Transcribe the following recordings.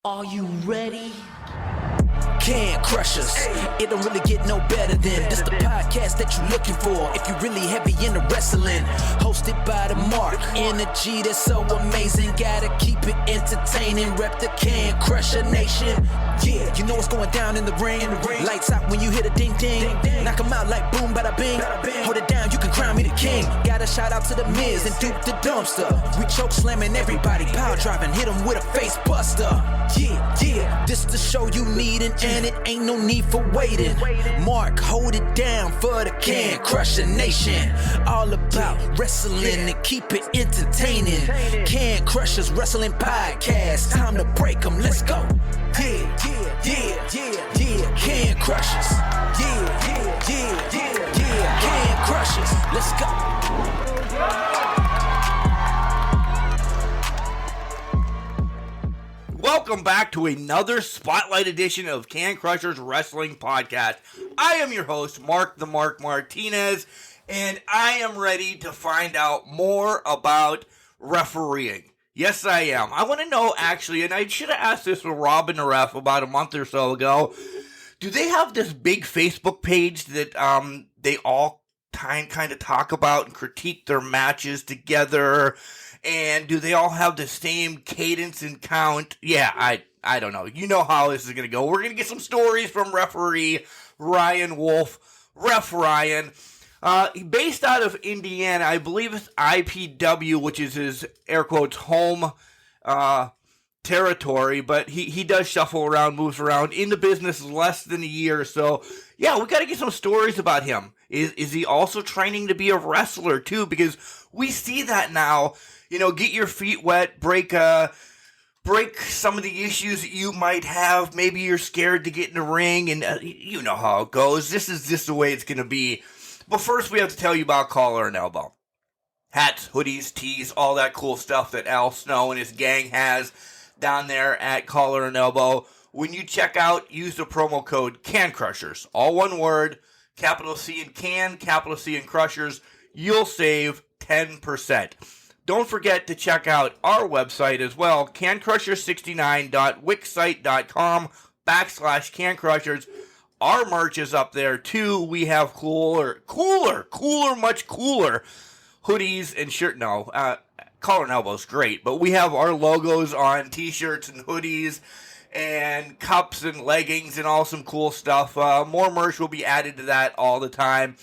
Are you ready? Can crush us. It don't really get no better than this the podcast that you're looking for. If you're really heavy into wrestling, hosted by the Mark. Energy that's so amazing. Gotta keep it entertaining. Rep the Can Crusher Nation. Yeah, you know what's going down in the ring. Lights out when you hit a ding ding. Knock 'em out like boom, bada bing. Hold it down, you can crown me the king. Gotta shout out to the Miz and Duke the Dumpster. We choke slamming everybody, power driving, hit 'em with a face buster. Yeah, this the show you need, and it ain't no need for waiting. Mark, hold it down for the Can Crusher Nation. All about wrestling and keep it entertaining. Can Crushers Wrestling Podcast. Time to break 'em, let's go. Yeah. Can Crushers. Yeah. Can Crushers. Let's go. Welcome back to another Spotlight edition of Can Crushers Wrestling Podcast. I am your host, Mark the Mark Martinez, and I am ready to find out more about refereeing. Yes, I am. I want to know, actually, and I should have asked this with Robin the Ref about a month or so ago, do they have this big Facebook page that they all kind of talk about and critique their matches together? And do they all have the same cadence and count? Yeah, I don't know. You know how this is going to go. We're going to get some stories from referee Ryan Wolf, Ref Ryan. Based out of Indiana, I believe it's IPW, which is his, air quotes, home territory. But he does shuffle around, moves around. In the business less than a year. So, yeah, we got to get some stories about him. Is he also training to be a wrestler, too? Because we see that now. You know, get your feet wet, break some of the issues that you might have. Maybe you're scared to get in the ring, and you know how it goes. This is just the way it's going to be. But first, we have to tell you about Collar and Elbow. Hats, hoodies, tees, all that cool stuff that Al Snow and his gang has down there at Collar and Elbow. When you check out, use the promo code CANCRUSHERS. All one word, capital C in Can, capital C in Crushers. You'll save 10%. Don't forget to check out our website as well, cancrusher69.wixsite.com/cancrushers. Our merch is up there too. We have cooler, much cooler hoodies and shirt. No, Collar and Elbow's great, but we have our logos on t-shirts and hoodies and cups and leggings and all some cool stuff. More merch will be added to that all the time.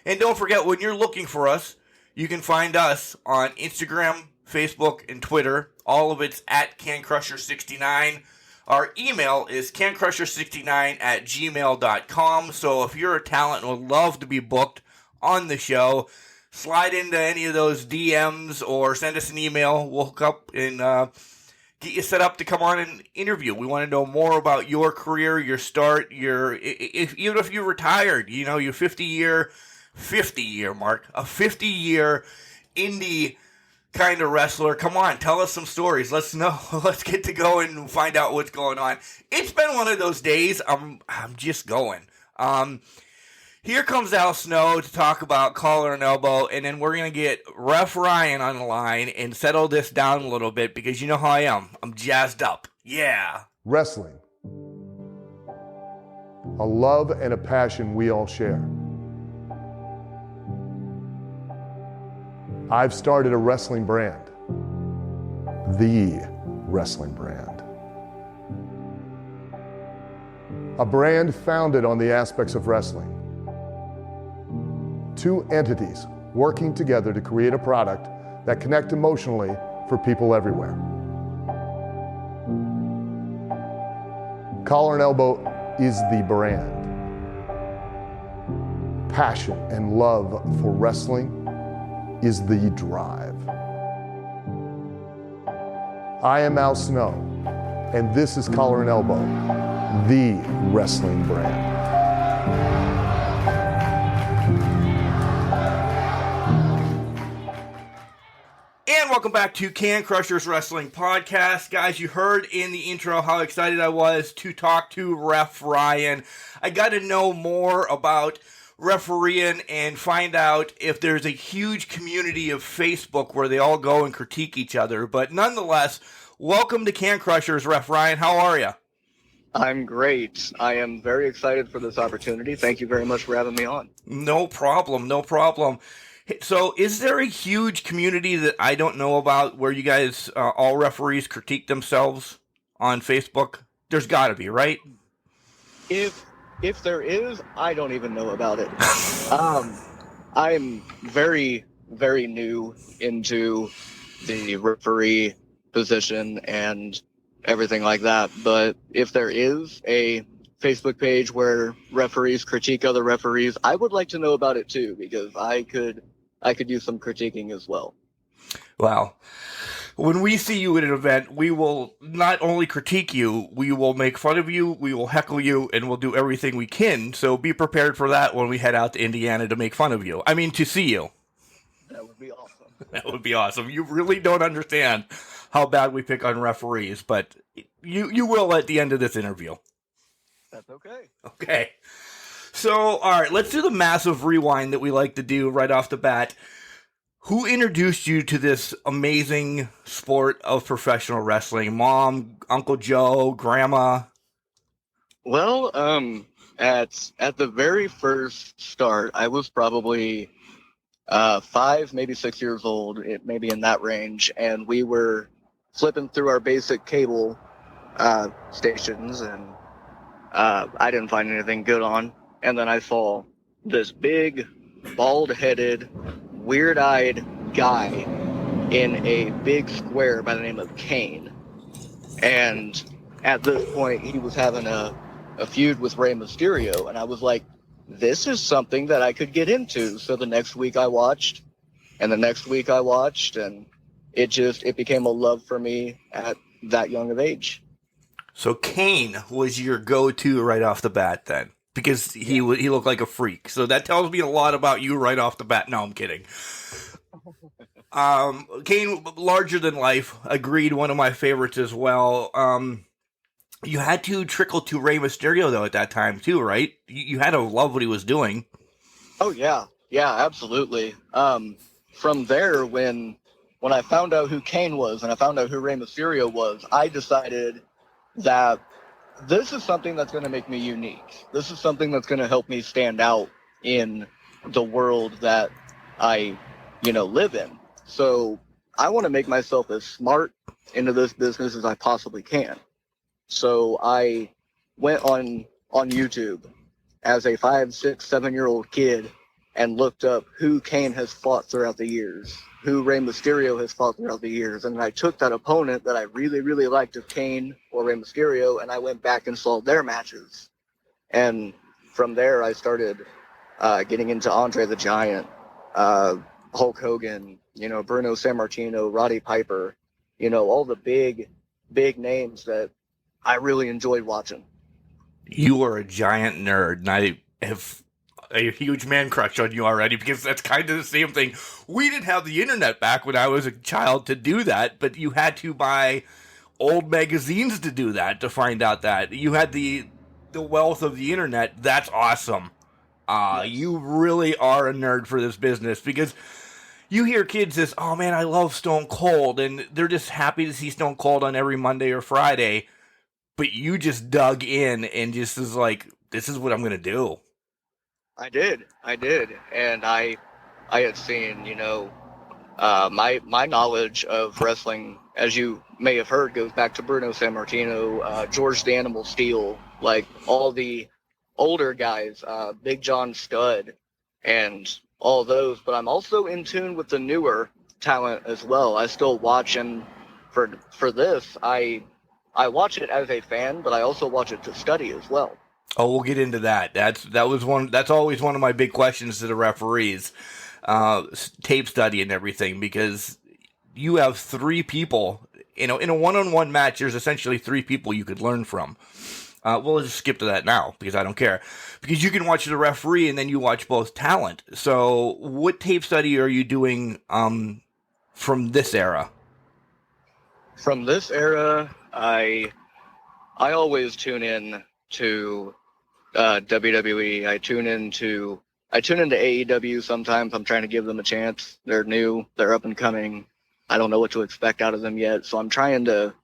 And don't forget, when you're looking for us, you can find us on Instagram, Facebook, and Twitter. All of it's at CanCrusher69. Our email is cancrusher69@gmail.com. So if you're a talent and would love to be booked on the show, slide into any of those DMs or send us an email. We'll hook up and get you set up to come on and interview. We want to know more about your career, your start, even if you're retired, you know, your 50-year mark, a 50-year indie kind of wrestler. Come on, tell us some stories. Let's know. Let's get to go and find out what's going on. It's been one of those days. I'm just going. Here comes Al Snow to talk about Collar and Elbow, and then we're going to get Ref Ryan on the line and settle this down a little bit because you know how I am. I'm jazzed up. Yeah. Wrestling. A love and a passion we all share. I've started a wrestling brand, the wrestling brand. A brand founded on the aspects of wrestling. Two entities working together to create a product that connect emotionally for people everywhere. Collar and Elbow is the brand. Passion and love for wrestling is the drive. I am Al Snow, and this is Collar and Elbow, the wrestling brand. And welcome back to Can Crushers Wrestling Podcast. Guys, you heard in the intro how excited I was to talk to Ref Ryan. I got to know more about refereeing and find out if there's a huge community of Facebook where they all go and critique each other. But nonetheless, Welcome to Can Crushers, Ref Ryan. How are you? I'm great. I am very excited for this opportunity. Thank you very much for having me on. No problem, no problem. So, is there a huge community that I don't know about where you guys, all referees, critique themselves on Facebook? There's got to be, right? If there is, I don't even know about it. I'm very, very new into the referee position and everything like that. But if there is a Facebook page where referees critique other referees, I would like to know about it too, because I could use some critiquing as well. Well, when we see you at an event, we will not only critique you, we will make fun of you, we will heckle you, and we'll do everything we can. So be prepared for that when we head out to Indiana to make fun of you. I mean, to see you. That would be awesome. That would be awesome. You really don't understand how bad we pick on referees, but you will at the end of this interview. That's okay. Okay. So, all right, let's do the massive rewind that we like to do right off the bat. Who introduced you to this amazing sport of professional wrestling? Mom, Uncle Joe, Grandma? Well, at the very first start, I was probably 5, maybe 6 years old, maybe in that range, and we were flipping through our basic cable stations, and I didn't find anything good on. And then I saw this big, bald-headed, weird-eyed guy in a big square by the name of Kane. And at this point, he was having a feud with Rey Mysterio, and I was like, this is something that I could get into. So the next week I watched, and the next week I watched, and it became a love for me at that young of age. So Kane was your go-to right off the bat then, because he looked like a freak. So that tells me a lot about you right off the bat. No, I'm kidding. Kane, larger than life, agreed, one of my favorites as well. You had to trickle to Rey Mysterio, though, at that time, too, right? You had to love what he was doing. Oh, yeah. Yeah, absolutely. From there, when I found out who Kane was and I found out who Rey Mysterio was, I decided that this is something that's going to make me unique. This is something that's going to help me stand out in the world that I, live in. So I want to make myself as smart into this business as I possibly can. So I went on YouTube as a 5, 6, 7-year-old kid and looked up who Kane has fought throughout the years, who Rey Mysterio has fought throughout the years. And I took that opponent that I really, really liked of Kane or Rey Mysterio, and I went back and saw their matches. And from there, I started getting into Andre the Giant, Hulk Hogan, Bruno Sammartino, Roddy Piper, all the big names that I really enjoyed watching. You are a giant nerd, and I have a huge man crush on you already, because that's kind of the same thing. We didn't have the internet back when I was a child to do that, but you had to buy old magazines to do that, to find out that. You had the wealth of the internet. That's awesome. Yes. You really are a nerd for this business, because you hear kids this, oh man, I love Stone Cold, and they're just happy to see Stone Cold on every Monday or Friday, but you just dug in and just is like, this is what I'm going to do. I did. And I had seen, my knowledge of wrestling, as you may have heard, goes back to Bruno Sammartino, George the Animal Steel, like all the older guys, Big John Studd, and all those. But I'm also in tune with the newer talent as well. I still watch, and for this, I watch it as a fan, but I also watch it to study as well. Oh, we'll get into that. That's always one of my big questions to the referees, tape study and everything, because you have 3 people, in a one-on-one match, there's essentially 3 people you could learn from. We'll just skip to that now, because I don't care. Because you can watch the referee and then you watch both talent. So what tape study are you doing from this era? From this era, I always tune in to WWE. I tune into AEW sometimes. I'm trying to give them a chance. They're new. They're up and coming. I don't know what to expect out of them yet. So I'm trying to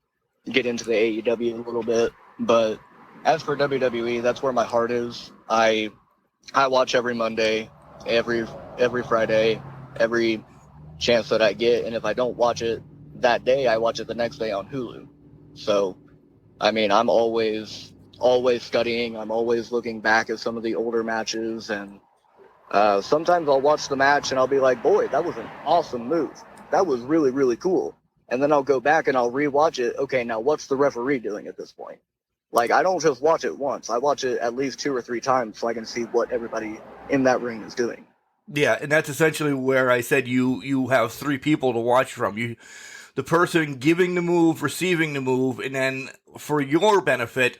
get into the AEW a little bit. But as for WWE, that's where my heart is. I watch every Monday, every Friday, every chance that I get, and if I don't watch it that day, I watch it the next day on Hulu. So, I mean, I'm always studying. I'm always looking back at some of the older matches, and sometimes I'll watch the match and I'll be like, boy, that was an awesome move. That was really, really cool. And then I'll go back and I'll rewatch it. Okay, now what's the referee doing at this point? Like, I don't just watch it once. I watch it at least 2 or 3 times so I can see what everybody in that ring is doing. Yeah, and that's essentially where I said you have 3 people to watch from. The person giving the move, receiving the move, and then for your benefit,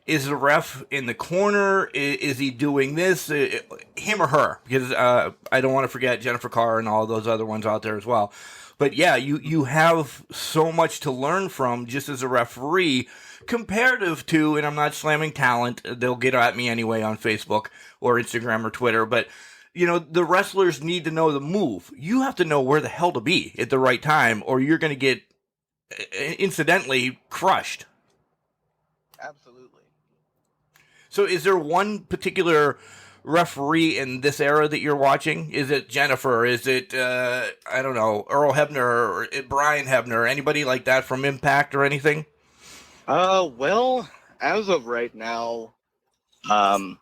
is the ref in the corner? Is he doing this? Him or her? Because I don't want to forget Jennifer Carr and all those other ones out there as well. But yeah, you have so much to learn from just as a referee, comparative to, and I'm not slamming talent, they'll get at me anyway on Facebook or Instagram or Twitter, but the wrestlers need to know the move. You have to know where the hell to be at the right time, or you're going to get incidentally crushed. Absolutely. So is there one particular referee in this era that you're watching? Is it Jennifer? Is it, I don't know, Earl Hebner or Brian Hebner? Anybody like that from Impact or anything? Well, as of right now, I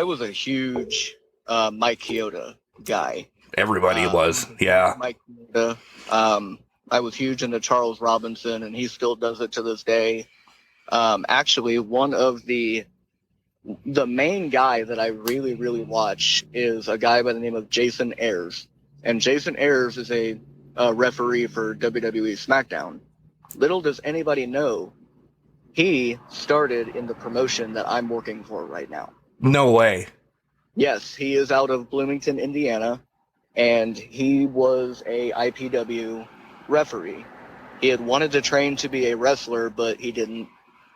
was a huge Mike Chioda guy. Everybody was, yeah. Mike Chioda. I was huge into Charles Robinson, and he still does it to this day. Actually, one of the main guy that I really, really watch is a guy by the name of Jason Ayers. And Jason Ayers is a referee for WWE SmackDown. Little does anybody know, he started in the promotion that I'm working for right now. No way. Yes, he is out of Bloomington, Indiana, and he was a IPW referee. He had wanted to train to be a wrestler, but he didn't.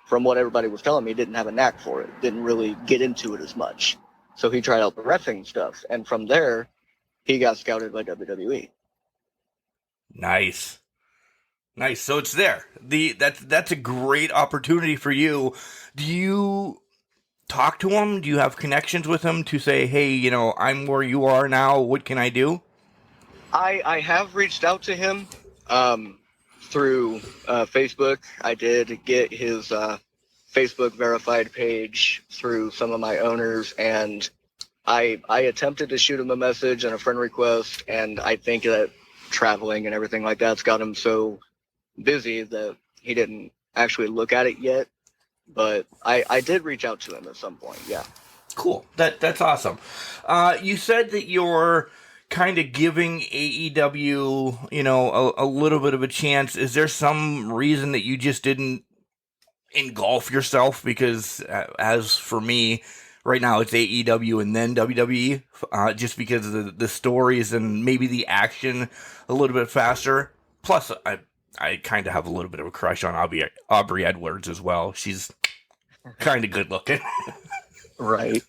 From what everybody was telling me, didn't have a knack for it, didn't really get into it as much. So he tried out the wrestling stuff, and from there, he got scouted by WWE. Nice. So it's there. That's a great opportunity for you. Do you talk to him? Do you have connections with him to say, hey, I'm where you are now. What can I do? I have reached out to him through Facebook. I did get his Facebook verified page through some of my owners, and I attempted to shoot him a message and a friend request, and I think that traveling and everything like that's got him so busy that he didn't actually look at it yet. But I did reach out to him at some point, yeah. Cool. That's awesome. You said that you're kind of giving AEW, a little bit of a chance. Is there some reason that you just didn't engulf yourself? Because as for me, right now it's AEW and then WWE, just because of the stories and maybe the action a little bit faster. Plus, I kind of have a little bit of a crush on Aubrey Edwards as well. She's kind of good looking. Right.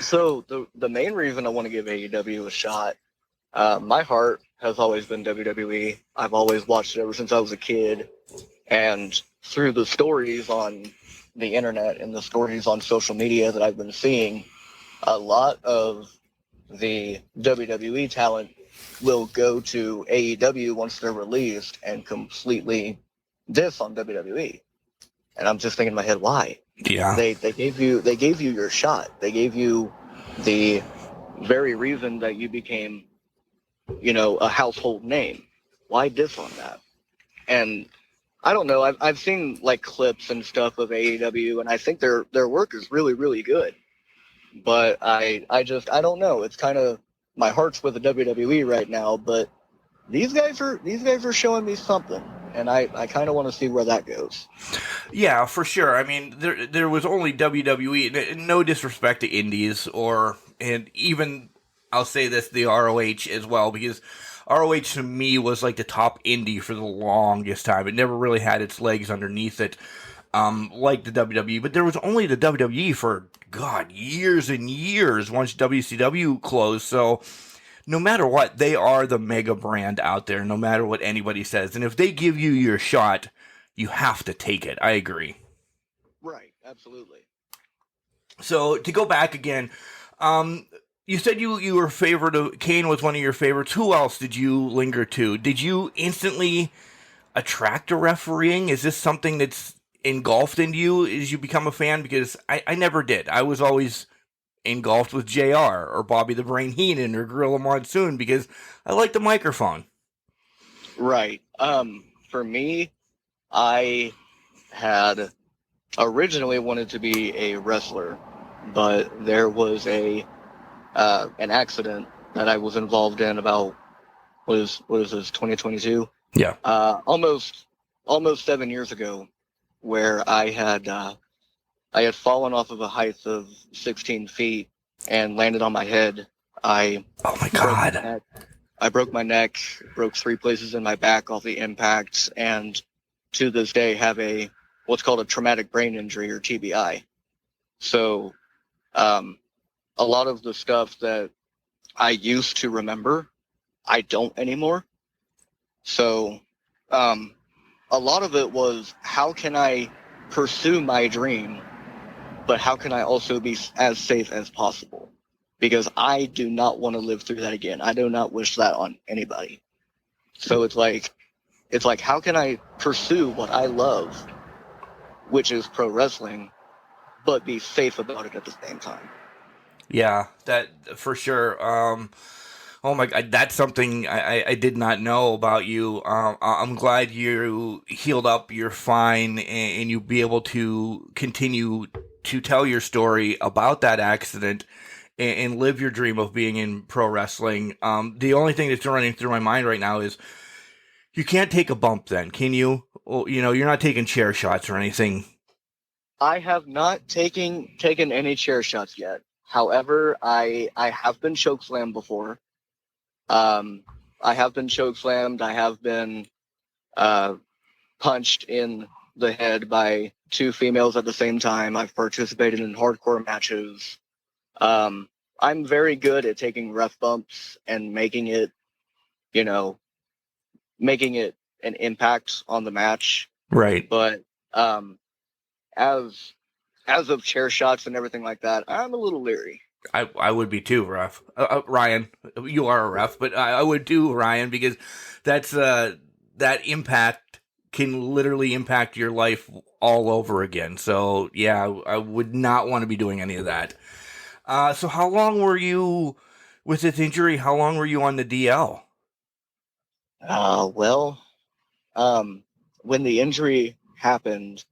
So the main reason I want to give AEW a shot, my heart has always been WWE. I've always watched it ever since I was a kid. And through the stories on the internet and the stories on social media that I've been seeing, a lot of the WWE talent will go to AEW once they're released and completely diss on WWE. And I'm just thinking in my head, why? Yeah. They gave you your shot. They gave you the very reason that you became, a household name. Why diss on that? And I don't know. I've seen like clips and stuff of AEW, and I think their work is really, really good. But I don't know. It's kind of, my heart's with the WWE right now, but these guys are showing me something, and I kind of want to see where that goes. Yeah, for sure. I mean, there was only WWE. No disrespect to indies, and even I'll say this, the ROH as well, because ROH to me was like the top indie for the longest time. It never really had its legs underneath it, like the WWE. But there was only the WWE for years and years once WCW closed. So no matter what, they are the mega brand out there, no matter what anybody says. And if they give you your shot, you have to take it. I agree. Right. Absolutely. So to go back again, you said you were favorite of Kane was one of your favorites. Who else did you linger to? Did you instantly attract to refereeing? Is this something that's engulfed into you as you become a fan? Because I never did. I was always engulfed with JR or Bobby the Brain Heenan or Gorilla Monsoon because I like the microphone. Right. For me, I had originally wanted to be a wrestler, but there was an accident that I was involved in about what is this 2022? Yeah. Almost 7 years ago, where I had fallen off of a height of 16 feet and landed on my head. Oh my God. I broke my neck, broke 3 places in my back off the impact, and to this day have what's called a traumatic brain injury, or TBI. So a lot of the stuff that I used to remember, I don't anymore. So a lot of it was, how can I pursue my dream, but how can I also be as safe as possible? Because I do not want to live through that again. I do not wish that on anybody. So it's like, how can I pursue what I love, which is pro wrestling, but be safe about it at the same time? Yeah, that for sure. Oh my God, that's something I did not know about you. I'm glad you healed up, you're fine, and you'll be able to continue to tell your story about that accident and live your dream of being in pro wrestling. The only thing that's running through my mind right now is you can't take a bump then, can you? Well, you're not taking chair shots or anything. I have not taken any chair shots yet. However, I have been chokeslammed before. I have been chokeslammed. I have been punched in the head by 2 females at the same time. I've participated in hardcore matches. I'm very good at taking ref bumps and making it an impact on the match. Right. But as of chair shots and everything like that, I'm a little leery. I would be too, ref. Ryan, you are a ref, but I would too, Ryan, because that's that impact can literally impact your life all over again. So yeah, I would not want to be doing any of that. So how long were you with this injury? How long were you on the DL? Well, when the injury happened,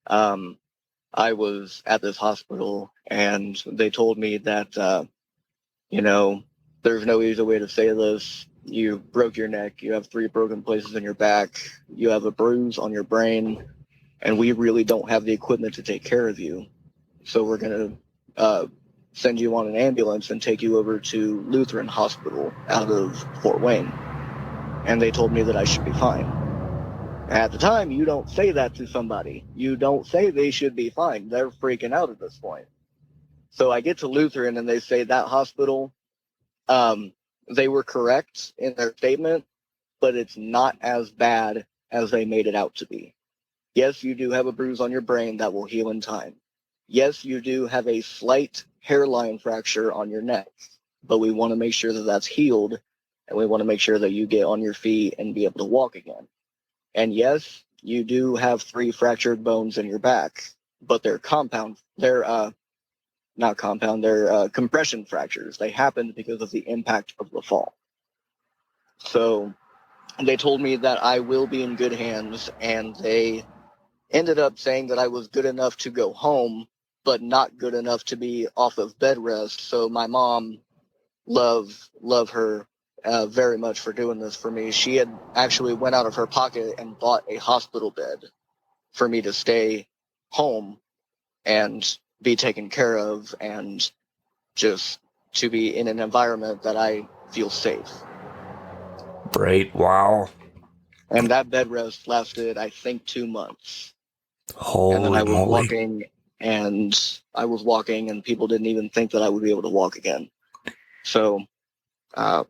I was at this hospital, and they told me that, there's no easy way to say this. You broke your neck. You have 3 broken places in your back. You have a bruise on your brain, and we really don't have the equipment to take care of you. So we're going to send you on an ambulance and take you over to Lutheran Hospital out of Fort Wayne. And they told me that I should be fine. At the time, you don't say that to somebody. You don't say they should be fine. They're freaking out at this point. So I get to Lutheran, and they say that hospital, they were correct in their statement, but it's not as bad as they made it out to be. Yes, you do have a bruise on your brain that will heal in time. Yes, you do have a slight hairline fracture on your neck, but we want to make sure that that's healed, and we want to make sure that you get on your feet and be able to walk again. And yes, you do have 3 fractured bones in your back, but they're compression fractures. They happened because of the impact of the fall. So they told me that I will be in good hands, and they ended up saying that I was good enough to go home, but not good enough to be off of bed rest. So my mom, love her very much for doing this for me. She had actually went out of her pocket and bought a hospital bed for me to stay home and be taken care of, and just to be in an environment that I feel safe. Right. Wow. And that bed rest lasted, I think, 2 months. Holy and then I was moly. walking, and people didn't even think that I would be able to walk again. So Uh,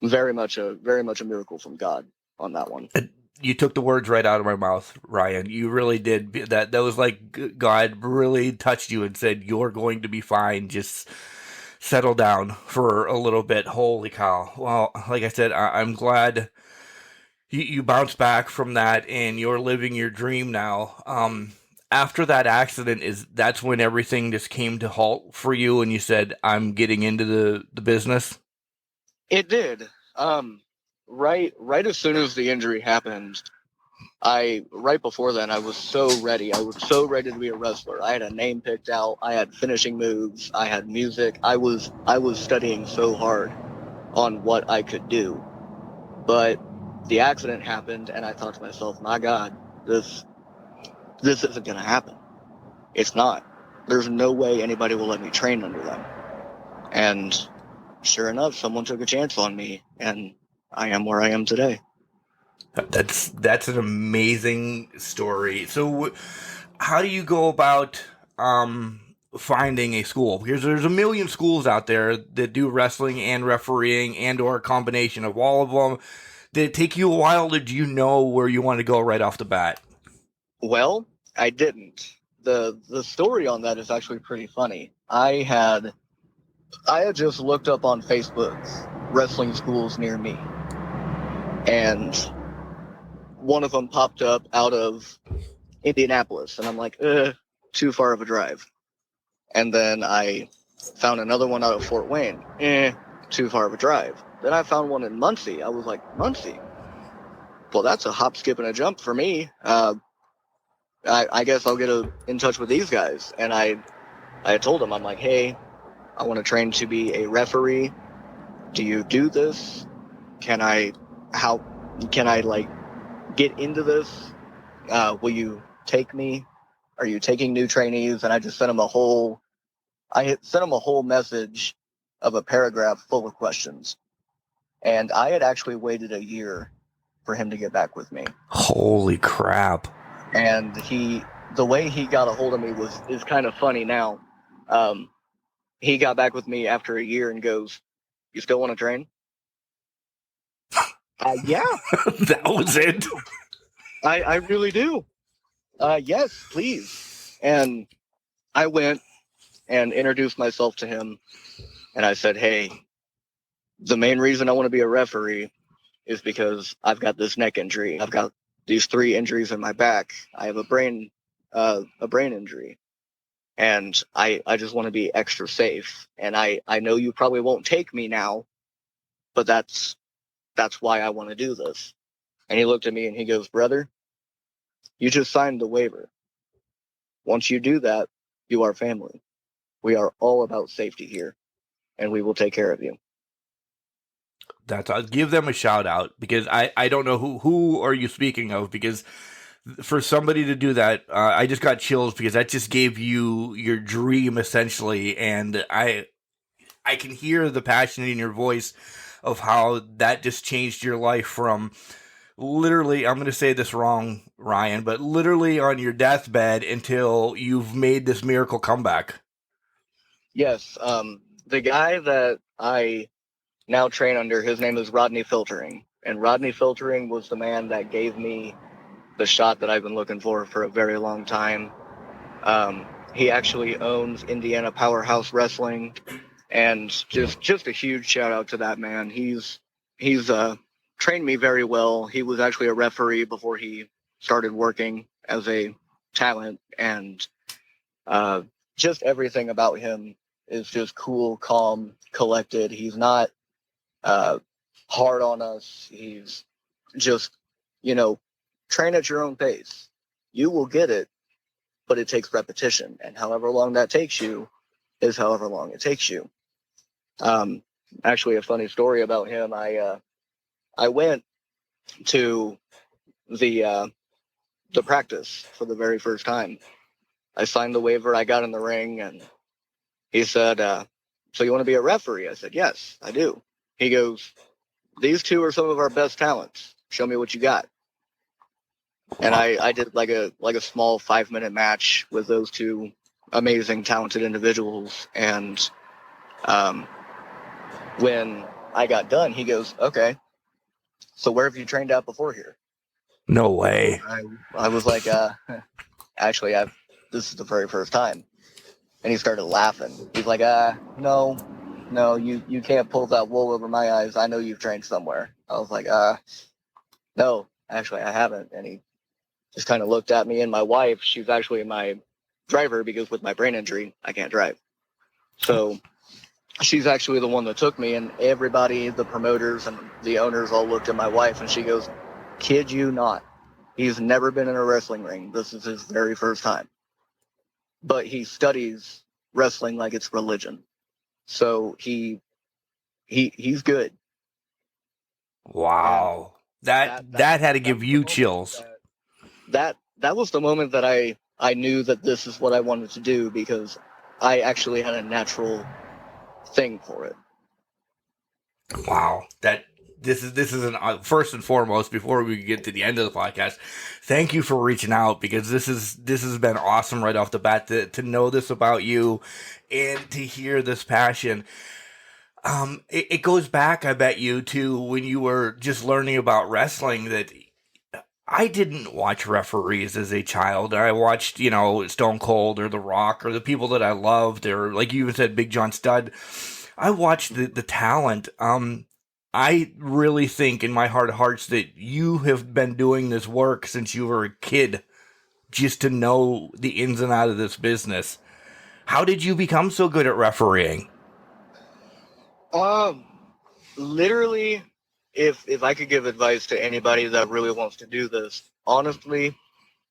very much a miracle from God on that one. You took the words right out of my mouth, Ryan. You really did. That was like God really touched you and said, "You're going to be fine. Just settle down for a little bit." Holy cow! Well, like I said, I'm glad you bounced back from that and you're living your dream now. After that accident, that's when everything just came to halt for you, and you said, "I'm getting into the business." It did. Right as soon as the injury happened, right before then, I was so ready. I was so ready to be a wrestler. I had a name picked out. I had finishing moves. I had music. I was studying so hard on what I could do. But the accident happened, and I thought to myself, my God, this isn't going to happen. It's not. There's no way anybody will let me train under them. And sure enough, someone took a chance on me, and I am where I am today. That's an amazing story. So, how do you go about finding a school? Because there's a million schools out there that do wrestling and refereeing and or a combination of all of them. Did it take you a while? Did you know where you want to go right off the bat? Well, I didn't. The story on that is actually pretty funny. I had just looked up on Facebook wrestling schools near me, and one of them popped up out of Indianapolis, and I'm like, too far of a drive. And then I found another one out of Fort Wayne, too far of a drive. Then I found one in Muncie. I was like, Muncie? Well, that's a hop, skip, and a jump for me. I guess I'll get in touch with these guys. And I told them, I'm like, hey, I want to train to be a referee. Do you do this? How can I like get into this? Will you take me? Are you taking new trainees? And I just sent them a whole message of a paragraph full of questions. And I had actually waited a year for him to get back with me. Holy crap. And the way he got a hold of me is kind of funny now. He got back with me after a year and goes, "You still want to train?" Yeah. That was it. I really do. Yes, please. And I went and introduced myself to him. And I said, hey, the main reason I want to be a referee is because I've got this neck injury. I've got these 3 injuries in my back. I have a brain injury. And I just want to be extra safe. And I know you probably won't take me now, but that's why I want to do this. And he looked at me and he goes, brother, you just signed the waiver. Once you do that, you are family. We are all about safety here, and we will take care of you. I'll give them a shout out, because I don't know who are you speaking of, because for somebody to do that, I just got chills, because that just gave you your dream essentially, and I can hear the passion in your voice of how that just changed your life from literally, I'm going to say this wrong, Ryan, but literally on your deathbed until you've made this miracle comeback. Yes, the guy that I now train under, his name is Rodney Filtering, and Rodney Filtering was the man that gave me the shot that I've been looking for a very long time. He actually owns Indiana Powerhouse Wrestling, and just a huge shout out to that man. He's trained me very well. He was actually a referee before he started working as a talent, and just everything about him is just cool, calm, collected. He's not hard on us. He's just, train at your own pace. You will get it, but it takes repetition, and however long that takes you is however long it takes you. Actually, a funny story about him. I went to the practice for the very first time. I signed the waiver. I got in the ring, and he said, "So you want to be a referee?" I said, "Yes, I do." He goes, "These 2 are some of our best talents. Show me what you got." And I did like a small 5-minute match with those 2 amazing, talented individuals. And when I got done, he goes, okay, so where have you trained at before here? No way. I was like, actually, this is the very first time. And he started laughing. He's like, no, you can't pull that wool over my eyes. I know you've trained somewhere. I was like, no, actually, I haven't. And he just kind of looked at me. And my wife, she's actually my driver because with my brain injury, I can't drive. So she's actually the one that took me. And everybody, the promoters and the owners all looked at my wife and she goes, kid you not. He's never been in a wrestling ring. This is his very first time. But he studies wrestling like it's religion. So he's good. Wow. That had to give you chills. That was the moment that I knew that this is what I wanted to do because I actually had a natural thing for it. Wow. This is first and foremost, before we get to the end of the podcast, thank you for reaching out because this has been awesome right off the bat to know this about you and to hear this passion. It goes back, I bet you, to when you were just learning about wrestling. That I didn't watch referees as a child. I watched, Stone Cold or The Rock or the people that I loved, or like you even said, Big John Studd. I watched the talent. I really think in my heart of hearts that you have been doing this work since you were a kid, just to know the ins and outs of this business. How did you become so good at refereeing? Literally, if I could give advice to anybody that really wants to do this, honestly,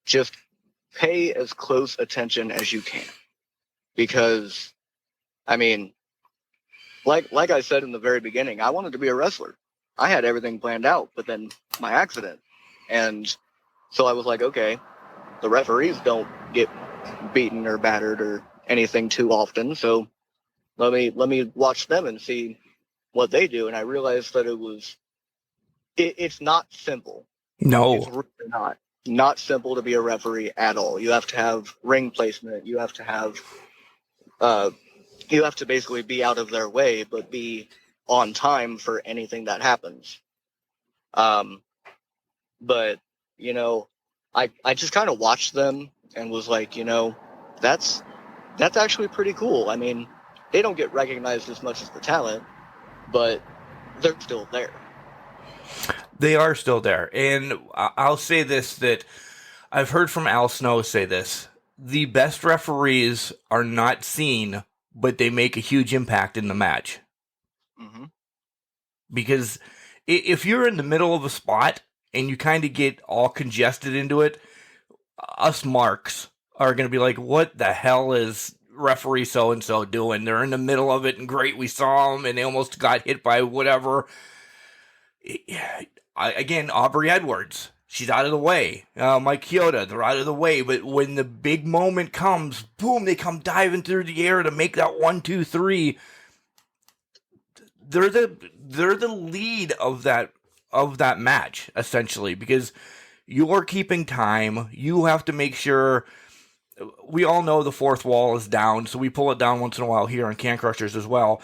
just pay as close attention as you can. Because, I mean, like I said in the very beginning, I wanted to be a wrestler. I had everything planned out, but then my accident. And so I was like, okay, the referees don't get beaten or battered or anything too often. So let me watch them and see what they do. And I realized that it's not simple. No. It's really not simple to be a referee at all. You have to have ring placement. You have to have, you have to basically be out of their way, but be on time for anything that happens. But, I just kind of watched them and was like, that's actually pretty cool. I mean, they don't get recognized as much as the talent, but they're still there. They are still there. And I'll say this, that I've heard from Al Snow say this. The best referees are not seen, but they make a huge impact in the match. Mm-hmm. Because if you're in the middle of a spot and you kind of get all congested into it, us marks are going to be like, what the hell is referee so-and-so doing? They're in the middle of it, and great, we saw them, and they almost got hit by whatever. Again, Aubrey Edwards, she's out of the way. Mike Chioda, they're out of the way. But when the big moment comes, boom, they come diving through the air to make that 1, 2, 3. They're the lead of that match, essentially, because you're keeping time. You have to make sure. We all know the fourth wall is down, so we pull it down once in a while here on Can Crushers as well.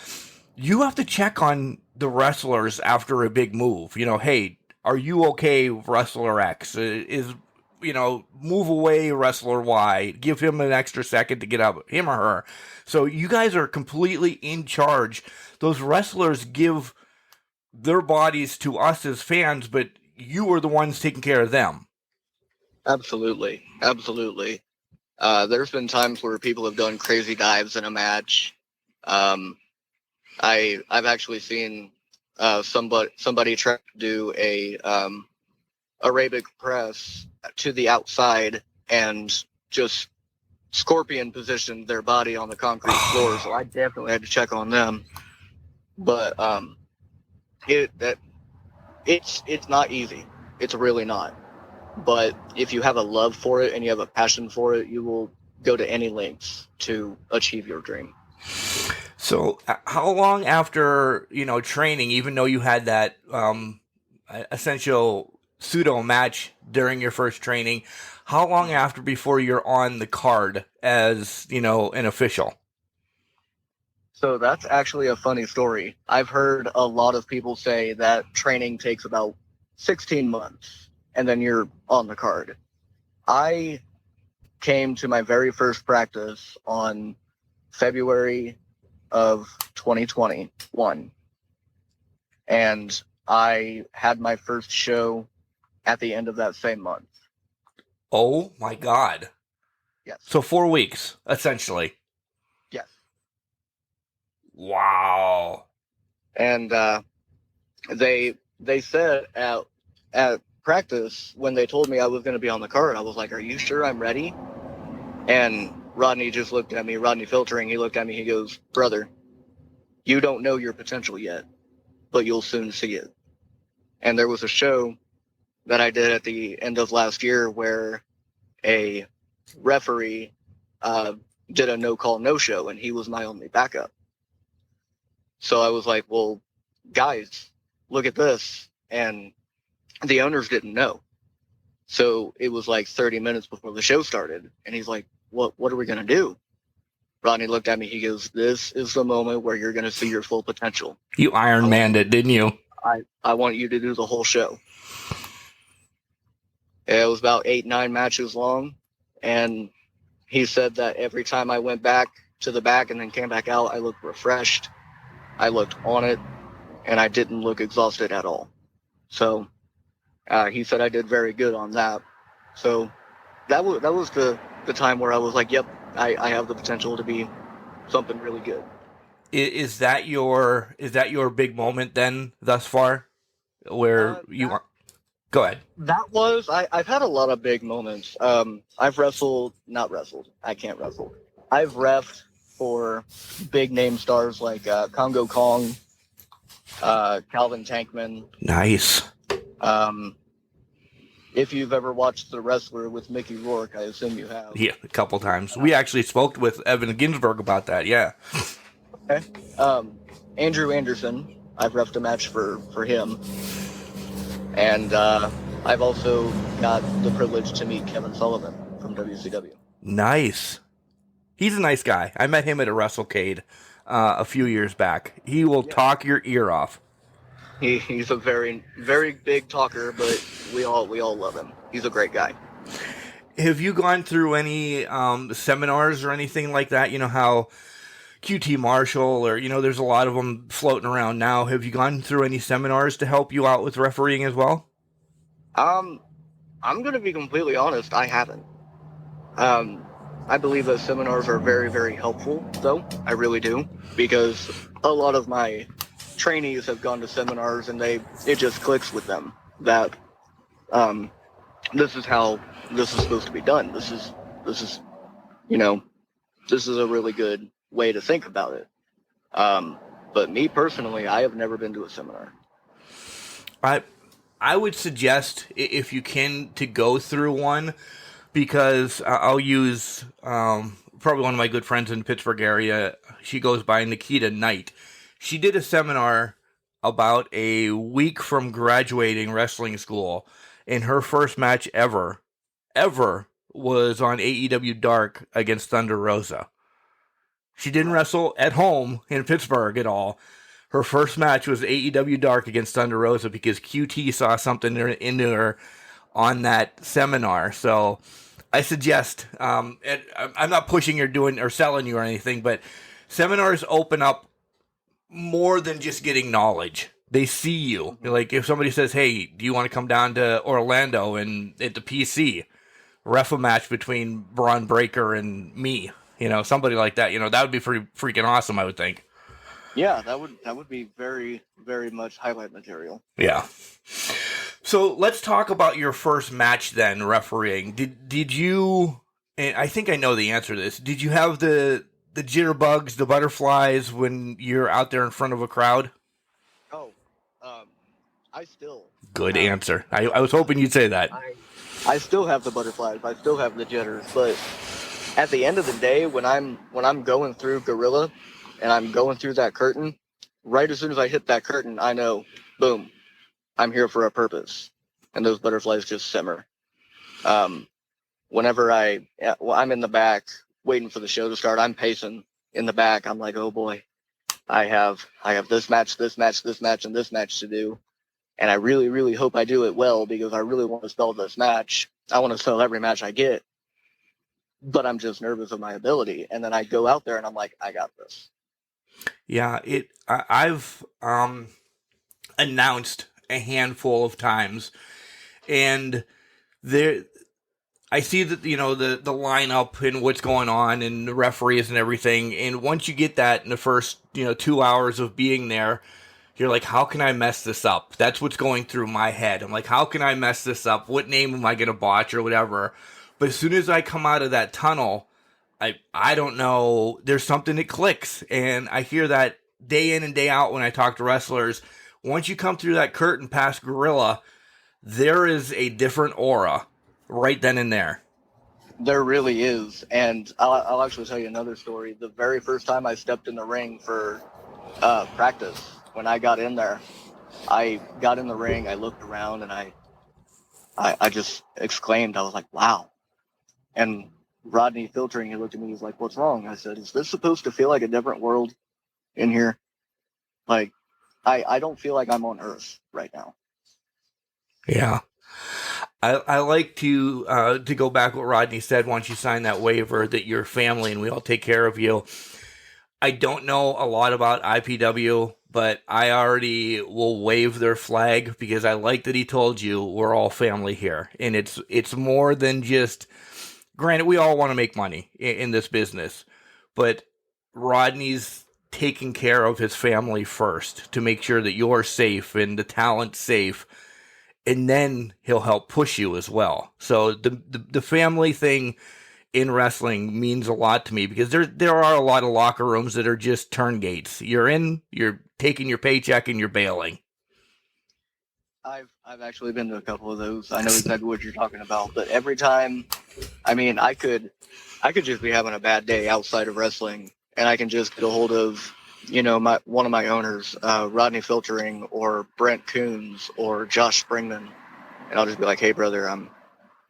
You have to check on the wrestlers after a big move. Hey, are you okay, wrestler X? Move away, wrestler Y. Give him an extra second to get up, him or her. So you guys are completely in charge. Those wrestlers give their bodies to us as fans, but you are the ones taking care of them. Absolutely. There's been times where people have done crazy dives in a match. I've actually seen somebody try to do a Arabic press to the outside and just scorpion positioned their body on the concrete floor. So I definitely had to check on them. But it's not easy. It's really not. But if you have a love for it and you have a passion for it, you will go to any lengths to achieve your dream. So how long after, training, even though you had that essential pseudo match during your first training, how long after before you're on the card as, an official? So that's actually a funny story. I've heard a lot of people say that training takes about 16 months and then you're on the card. I came to my very first practice on February of 2021. And I had my first show at the end of that same month. Oh my God. Yes. So 4 weeks, essentially. Yes. Wow. And they said at practice, when they told me I was going to be on the card, I was like, "Are you sure I'm ready?" And Rodney just looked at me, Rodney Filtering, he looked at me, he goes, "Brother, you don't know your potential yet, but you'll soon see it." And there was a show that I did at the end of last year where a referee did a no-call, no-show, and he was my only backup. So I was like, "Well, guys, look at this." And the owners didn't know. So it was like 30 minutes before the show started. And he's like, what are we going to do? Rodney looked at me. He goes, "This is the moment where you're going to see your full potential. You Iron Manned it, didn't you? I want you to do the whole show." It was about 8-9 matches long. And he said that every time I went back to the back and then came back out, I looked refreshed. I looked on it. And I didn't look exhausted at all. So he said I did very good on that. So that was the time where I was like, "Yep, I have the potential to be something really good." Is that your big moment then thus far, where you are? Go ahead. That was I've had a lot of big moments. I've not wrestled. I can't wrestle. I've reffed for big name stars like Congo Kong, Calvin Tankman. Nice. If you've ever watched The Wrestler with Mickey Rourke, I assume you have. Yeah, a couple times. We actually spoke with Evan Ginsberg about that. Yeah. Okay. Andrew Anderson, I've reffed a match for him. And I've also got the privilege to meet Kevin Sullivan from WCW. Nice. He's a nice guy. I met him at a WrestleCade a few years back. He will talk your ear off. He's a very, very big talker, but we all love him. He's a great guy. Have you gone through any seminars or anything like that? You know how QT Marshall or, there's a lot of them floating around now. Have you gone through any seminars to help you out with refereeing as well? I'm going to be completely honest. I haven't. I believe that seminars are very, very helpful, though. I really do. Because a lot of my trainees have gone to seminars and it just clicks with them that this is how this is supposed to be done. This is a really good way to think about it. But me personally, I have never been to a seminar. I would suggest, if you can, to go through one, because I'll use probably one of my good friends in the Pittsburgh area. She goes by Nikita Knight. She did a seminar about a week from graduating wrestling school, and her first match ever was on AEW Dark against Thunder Rosa. She didn't wrestle at home in Pittsburgh at all. Her first match was AEW Dark against Thunder Rosa because QT saw something into her on that seminar. So I suggest, and I'm not pushing or selling you or anything, but seminars open up more than just getting knowledge. They see you. Like if somebody says, "Hey, do you want to come down to Orlando and at the PC, ref a match between Braun Breaker and me?" Somebody like that. That would be pretty freaking awesome, I would think. Yeah, that would be very, very much highlight material. Yeah. So let's talk about your first match then, refereeing. Did you? And I think I know the answer to this. Did you have the jitterbugs, the butterflies when you're out there in front of a crowd? Oh, I still. Good answer. I was hoping you'd say that. I still have the butterflies. I still have the jitters. But at the end of the day, when I'm going through Gorilla and I'm going through that curtain, right as soon as I hit that curtain, I know, boom, I'm here for a purpose, and those butterflies just simmer. Whenever I'm in the back waiting for the show to start, I'm pacing in the back. I'm like, oh boy, I have this match, this match, this match, and this match to do. And I really, really hope I do it well because I really want to sell this match. I want to sell every match I get, but I'm just nervous of my ability. And then I go out there and I'm like, I got this. Yeah, I've announced a handful of times, and there I see that, you know, the lineup and what's going on and the referees and everything. And once you get that in the first, 2 hours of being there, you're like, how can I mess this up? That's what's going through my head. I'm like, how can I mess this up? What name am I going to botch or whatever? But as soon as I come out of that tunnel, I don't know, there's something that clicks. And I hear that day in and day out when I talk to wrestlers. Once you come through that curtain past Gorilla, there is a different aura right then and there. There really is. And I'll actually tell you another story. The very first time I stepped in the ring for practice, when I got in there, I got in the ring, I looked around, and I just exclaimed, I was like, wow. And Rodney Filtering, he looked at me, he's like, what's wrong? I said, is this supposed to feel like a different world in here? Like, I don't feel like I'm on Earth right now. Yeah. I like to go back what Rodney said once you sign that waiver that you're family and we all take care of you. I don't know a lot about IPW, but I already will wave their flag because I like that he told you we're all family here. And it's more than just, granted, we all want to make money in this business, but Rodney's taking care of his family first to make sure that you're safe and the talent's safe. And then he'll help push you as well. So the family thing in wrestling means a lot to me because there are a lot of locker rooms that are just turn gates. You're in, you're taking your paycheck, and you're bailing. I've actually been to a couple of those. I know exactly what you're talking about. But every time, I mean, I could just be having a bad day outside of wrestling, and I can just get a hold of, one of my owners, Rodney Filtering or Brent Coons or Josh Springman, and I'll just be like, hey brother, I'm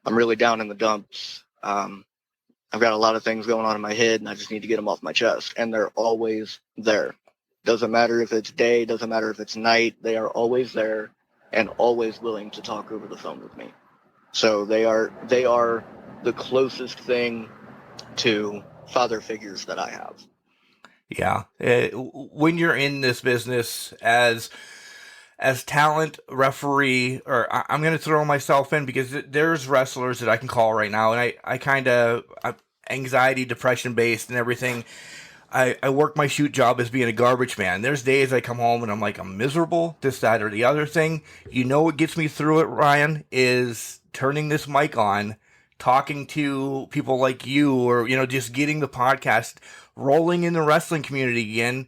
really down in the dumps. I've got a lot of things going on in my head and I just need to get them off my chest. And they're always there. Doesn't matter if it's day, doesn't matter if it's night, they are always there and always willing to talk over the phone with me. So they are the closest thing to father figures that I have. Yeah. When you're in this business as talent, referee, or I'm going to throw myself in because there's wrestlers that I can call right now, and I kind of anxiety, depression based and everything. I work my shoot job as being a garbage man. There's days I come home and I'm like, I'm miserable, this, that, or the other thing. You know what gets me through it, Ryan, is turning this mic on, talking to people like you, or, just getting the podcast rolling in the wrestling community again.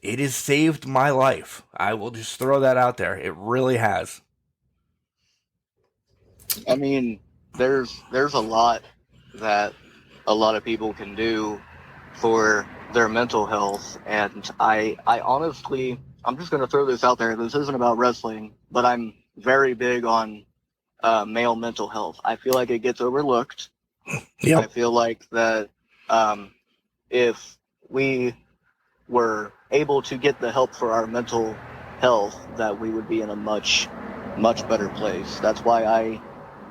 It has saved my life. I will just throw that out there. It really has. I mean, there's a lot that a lot of people can do for their mental health. And I honestly, I'm just going to throw this out there. This isn't about wrestling, but I'm very big on male mental health. I feel like it gets overlooked. Yep. I feel like that if we were able to get the help for our mental health, that we would be in a much, much better place. That's why I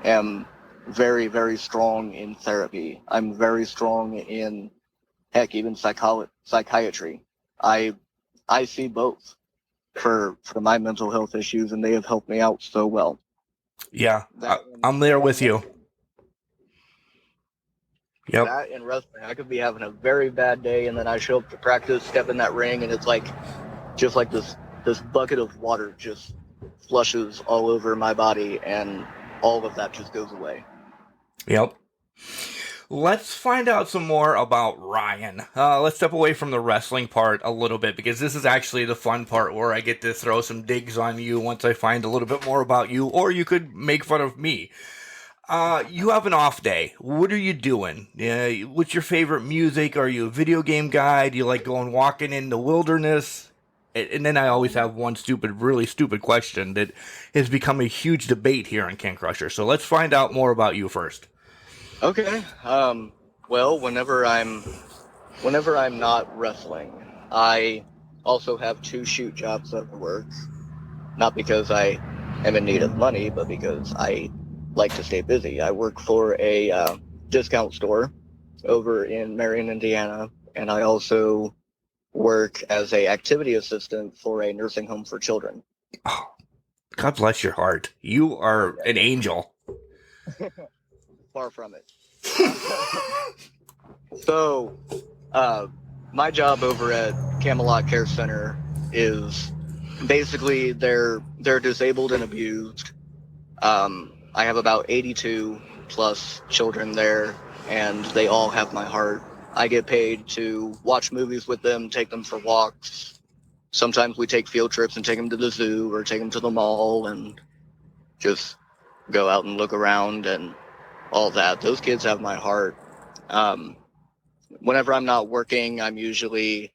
am very, very strong in therapy. I'm very strong in, heck, even psychiatry. I see both for my mental health issues, and they have helped me out so well. Yeah, I'm there with you. Yep. That and wrestling, I could be having a very bad day, and then I show up to practice, step in that ring, and it's like, just like this bucket of water just flushes all over my body, and all of that just goes away. Yep. Let's find out some more about Ryan. Let's step away from the wrestling part a little bit, because this is actually the fun part where I get to throw some digs on you once I find a little bit more about you, or you could make fun of me. You have an off day. What are you doing? What's your favorite music? Are you a video game guy? Do you like going walking in the wilderness? And then I always have one really stupid question that has become a huge debate here on Can Crusher. So let's find out more about you first. Okay. Well, whenever I'm not wrestling, I also have 2 shoot jobs that I work. Not because I am in need of money, but because I like to stay busy. I work for a discount store over in Marion, Indiana, and I also work as a activity assistant for a nursing home for children. Oh, God bless your heart. You are an angel. Far from it. So, my job over at Camelot Care Center is basically they're disabled and abused. I have about 82 plus children there, and they all have my heart. I get paid to watch movies with them, take them for walks. Sometimes we take field trips and take them to the zoo or take them to the mall and just go out and look around and all that. Those kids have my heart. Whenever I'm not working, I'm usually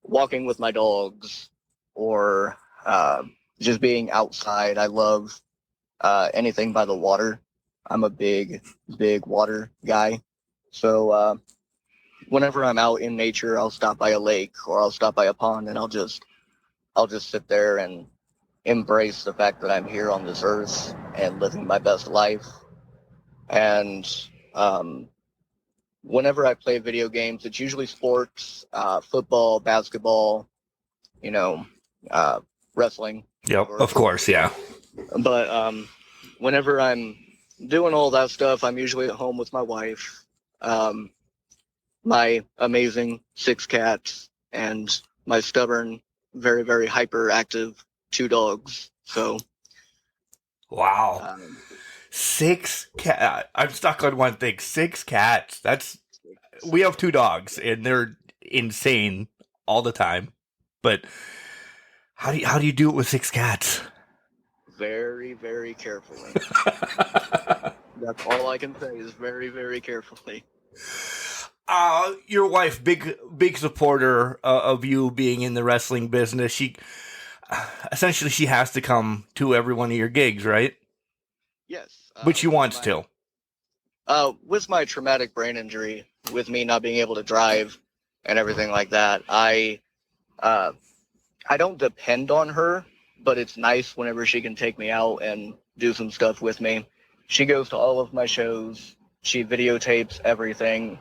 walking with my dogs or just being outside. I love anything by the water. I'm a big water guy. So whenever I'm out in nature, I'll stop by a lake or I'll stop by a pond, and I'll just sit there and embrace the fact that I'm here on this earth and living my best life. And whenever I play video games, it's usually sports, football, basketball, wrestling. Yep, of course, yeah. But whenever I'm doing all that stuff, I'm usually at home with my wife, my amazing 6 cats, and my stubborn, very, very hyperactive 2 dogs. So, wow. 6 cats. I'm stuck on one thing. 6 cats. We have 2 dogs, and they're insane all the time. But how do you do it with 6 cats? Very, very carefully. That's all I can say is very, very carefully. Your wife, big supporter of you being in the wrestling business. She has to come to every one of your gigs, right? Yes. But she wants to. With my traumatic brain injury, with me not being able to drive and everything like that, I don't depend on her, but it's nice whenever she can take me out and do some stuff with me. She goes to all of my shows. She videotapes everything.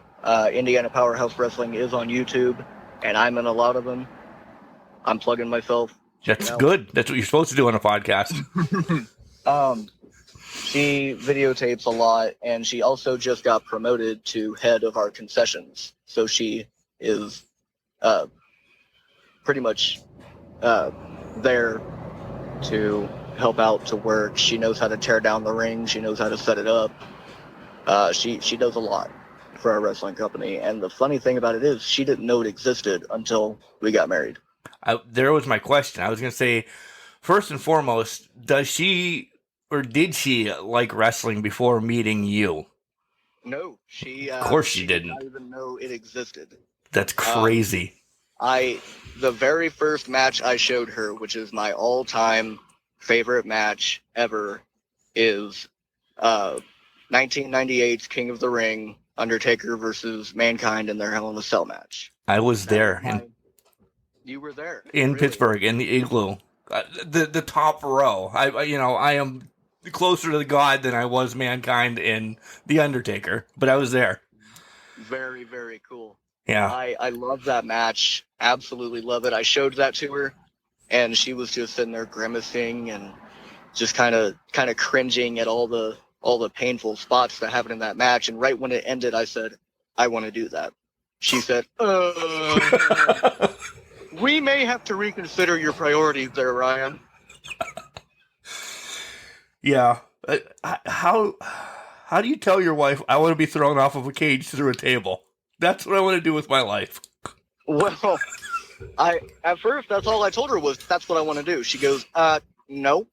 Indiana Powerhouse Wrestling is on YouTube, and I'm in a lot of them. I'm plugging myself. That's good. That's what you're supposed to do on a podcast. She videotapes a lot, and she also just got promoted to head of our concessions. So she is pretty much there to help out, to work. She knows how to tear down the ring. She knows how to set it up. She does a lot for our wrestling company. And the funny thing about it is she didn't know it existed until we got married. There was my question. I was going to say, first and foremost, does she or did she like wrestling before meeting you? No, she. Of course she didn't. Did not even know it existed. That's crazy. The very first match I showed her, which is my all-time favorite match ever, is 1998's King of the Ring, Undertaker versus Mankind in their Hell in a Cell match. I was there. You were there in really? Pittsburgh in the Igloo, the top row. I am closer to the God than I was Mankind in the Undertaker, but I was there. Very, very cool. Yeah, I love that match. Absolutely love it. I showed that to her, and she was just sitting there grimacing and just kind of cringing at all the painful spots that happened in that match. And right when it ended, I said, "I want to do that." She said, "We may have to reconsider your priorities there, Ryan." Yeah. How do you tell your wife, I want to be thrown off of a cage through a table? That's what I want to do with my life. Well, at first, that's all I told her was, that's what I want to do. She goes, no,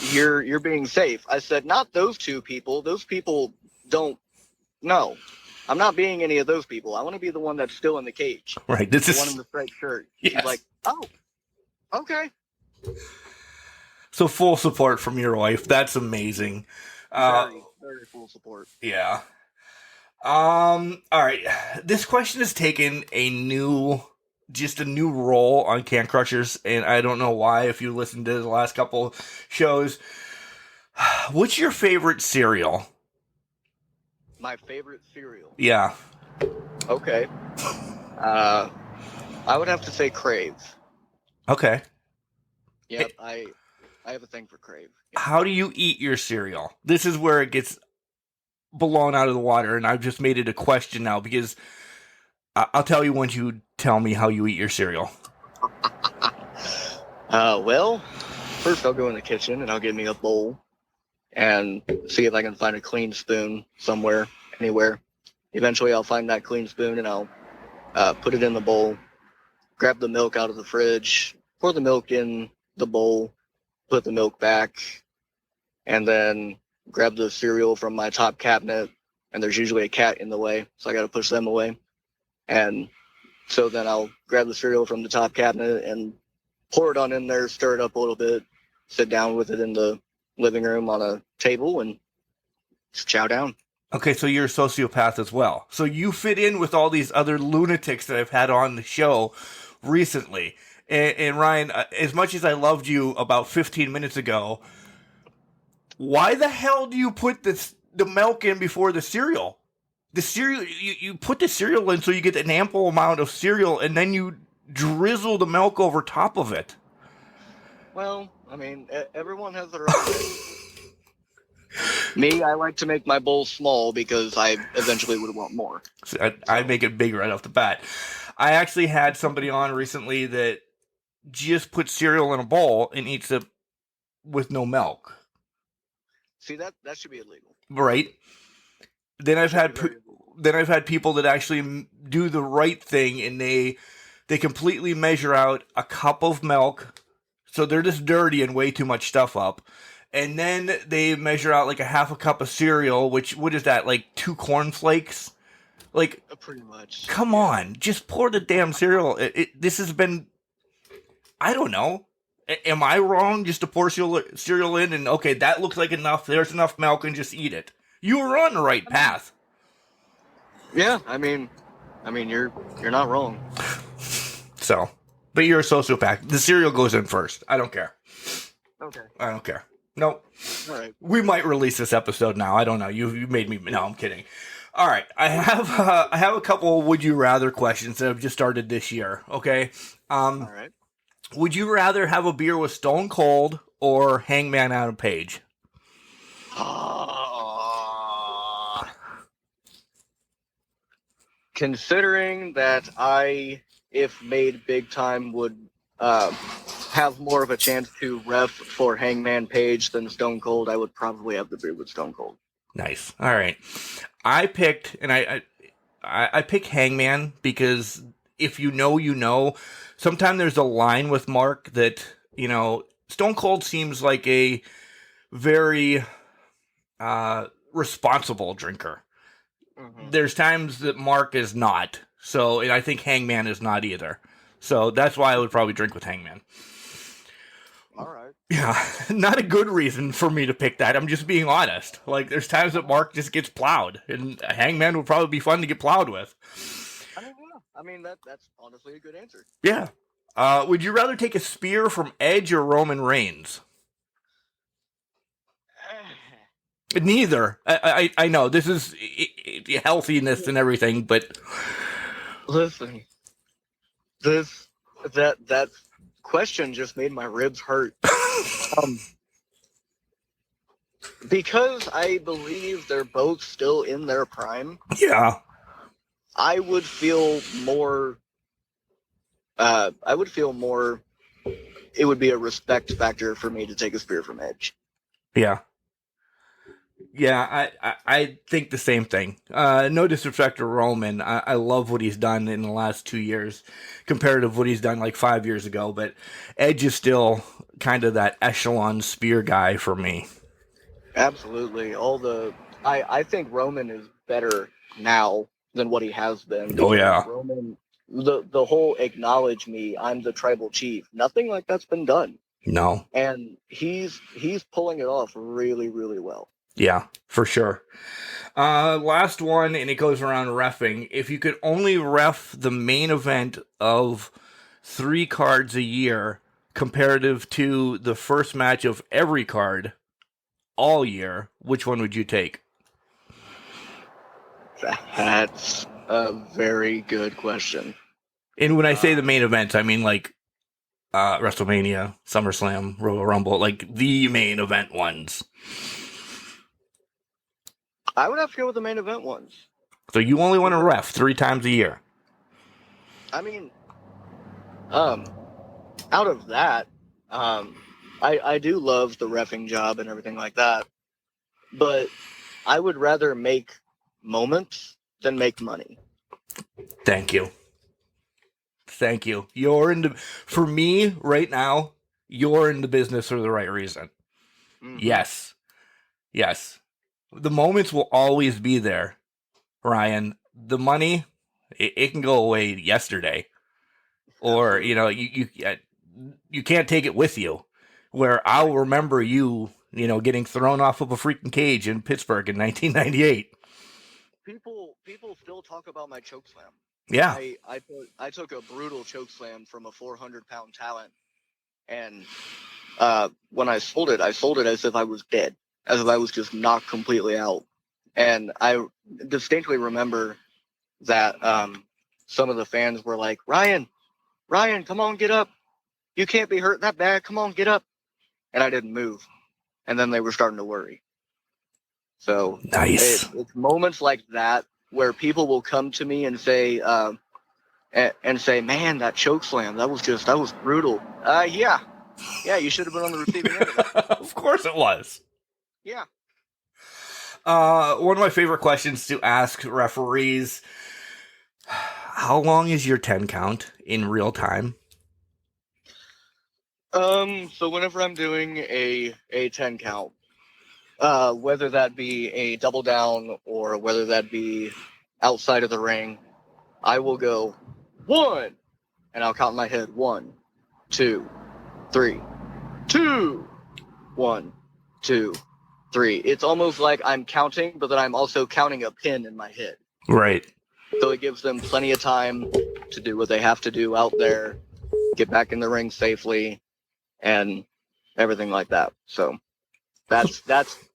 you're being safe. I said, not those 2 people. Those people don't know. I'm not being any of those people. I want to be the one that's still in the cage. Right. The one in the striped shirt. Yes. She's like, oh, okay. So full support from your wife. That's amazing. Very, very full support. Yeah. All right. This question has taken a new just a new role on Can Crushers, and I don't know why. If you listened to the last couple shows, what's your favorite cereal? My favorite cereal. Yeah. Okay. I would have to say Crave. Okay. Yep, I have a thing for Crave. Yep. How do you eat your cereal? This is where it gets blown out of the water, and I've just made it a question now because I'll tell you once you tell me how you eat your cereal. Well, first I'll go in the kitchen and I'll get me a bowl and see if I can find a clean spoon somewhere, anywhere. Eventually I'll find that clean spoon and I'll put it in the bowl, grab the milk out of the fridge, pour the milk in the bowl, put the milk back, and then grab the cereal from my top cabinet, and there's usually a cat in the way, so I got to push them away. And so then I'll grab the cereal from the top cabinet and pour it on in there, stir it up a little bit, sit down with it in the living room on a table, and just chow down. Okay, so you're a sociopath as well. So you fit in with all these other lunatics that I've had on the show recently. And Ryan, as much as I loved you about 15 minutes ago, why the hell do you put the milk in before the cereal? The cereal, you put the cereal in so you get an ample amount of cereal, and then you drizzle the milk over top of it. Well, I mean, everyone has their own way. Me, I like to make my bowl small because I eventually would want more. So I make it big right off the bat. I actually had somebody on recently that just puts cereal in a bowl and eats it with no milk. See, that should be illegal. Right. Then I've had people that actually do the right thing, and they completely measure out a cup of milk, so they're just dirty and way too much stuff up, and then they measure out like a half a cup of cereal, which, what is that, like 2 cornflakes? Like, pretty much. Come on, just pour the damn cereal. This has been, I don't know. Am I wrong just to pour cereal in and, okay, that looks like enough, there's enough milk, and just eat it? You were on the right path. Yeah, I mean, you're not wrong. So, but you're a sociopath. The cereal goes in first. I don't care. Okay. I don't care. Nope. All right. We might release this episode now. I don't know. You made me. No, I'm kidding. All right. I have a couple would you rather questions that have just started this year. Okay. All right. Would you rather have a beer with Stone Cold or Hangman Adam Page? Considering that I, if made big time, would have more of a chance to ref for Hangman Page than Stone Cold, I would probably have the beer with Stone Cold. Nice. All right. I picked, and I pick Hangman because if you know, you know. Sometimes there's a line with Mark that, you know, Stone Cold seems like a very responsible drinker. Mm-hmm. There's times that Mark is not. So, and I think Hangman is not either. So that's why I would probably drink with Hangman. All right. Yeah, not a good reason for me to pick that. I'm just being honest. Like, there's times that Mark just gets plowed, and Hangman would probably be fun to get plowed with. I mean, that's honestly a good answer. Yeah. Would you rather take a spear from Edge or Roman Reigns? Neither. I know this is healthiness and everything, but listen, that question just made my ribs hurt. Because I believe they're both still in their prime. Yeah. I would feel more. It would be a respect factor for me to take a spear from Edge. Yeah. Yeah, I think the same thing. No disrespect to Roman. I love what he's done in the last 2 years compared to what he's done like 5 years ago. But Edge is still kind of that echelon spear guy for me. Absolutely. I think Roman is better now than what he has been. Oh, yeah. Roman, the whole acknowledge me, I'm the tribal chief. Nothing like that's been done. No. And he's pulling it off really, really well. Yeah, for sure. Last one, and it goes around reffing. If you could only ref the main event of 3 cards a year comparative to the first match of every card all year, which one would you take? That's a very good question. And when I say the main event, I mean like WrestleMania, SummerSlam, Royal Rumble, like the main event ones. I would have to go with the main event ones. So you only want to ref 3 times a year. I mean, out of that, I do love the reffing job and everything like that, but I would rather make moments than make money. Thank you. Thank you. You're in the, for me right now, you're in the business for the right reason. Mm-hmm. Yes. Yes. The moments will always be there, Ryan. The money, it can go away yesterday. Or, you know, you can't take it with you. Where I'll remember you, you know, getting thrown off of a freaking cage in Pittsburgh in 1998. People still talk about my choke slam. Yeah. I took a brutal choke slam from a 400-pound talent, and when I sold it as if I was dead, as if I was just knocked completely out. And I distinctly remember that some of the fans were like, Ryan, come on, get up. You can't be hurt that bad. Come on, get up. And I didn't move. And then they were starting to worry. So nice. It's moments like that where people will come to me and say, man, that choke slam, that was brutal. Yeah, you should have been on the receiving end of that. Of course it was. Yeah. One of my favorite questions to ask referees: how long is your 10 count in real time? So whenever I'm doing a 10 count, whether that be a double down or whether that be outside of the ring, I will go 1, and I'll count in my head 1, 2, 3, 2, 1, 2, 3. It's almost like I'm counting, but then I'm also counting a pin in my head. Right. So it gives them plenty of time to do what they have to do out there, get back in the ring safely, and everything like that. So that's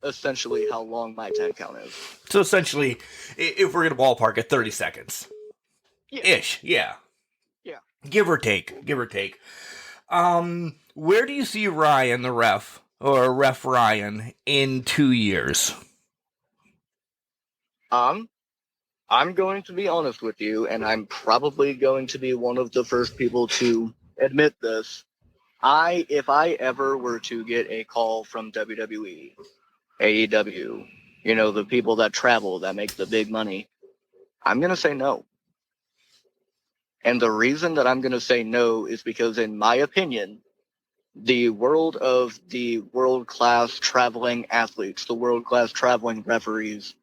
essentially how long my 10 count is. So essentially, if we're going to ballpark at 30 seconds. Yeah. Ish, yeah. Yeah. Give or take. Where do you see Ryan, the ref, or Ref Ryan, in 2 years? I'm going to be honest with you, and I'm probably going to be one of the first people to admit this. If I ever were to get a call from WWE, AEW, you know, the people that travel, that make the big money, I'm going to say no. And the reason that I'm going to say no is because, in my opinion, the world of the world-class traveling athletes, the world-class traveling referees,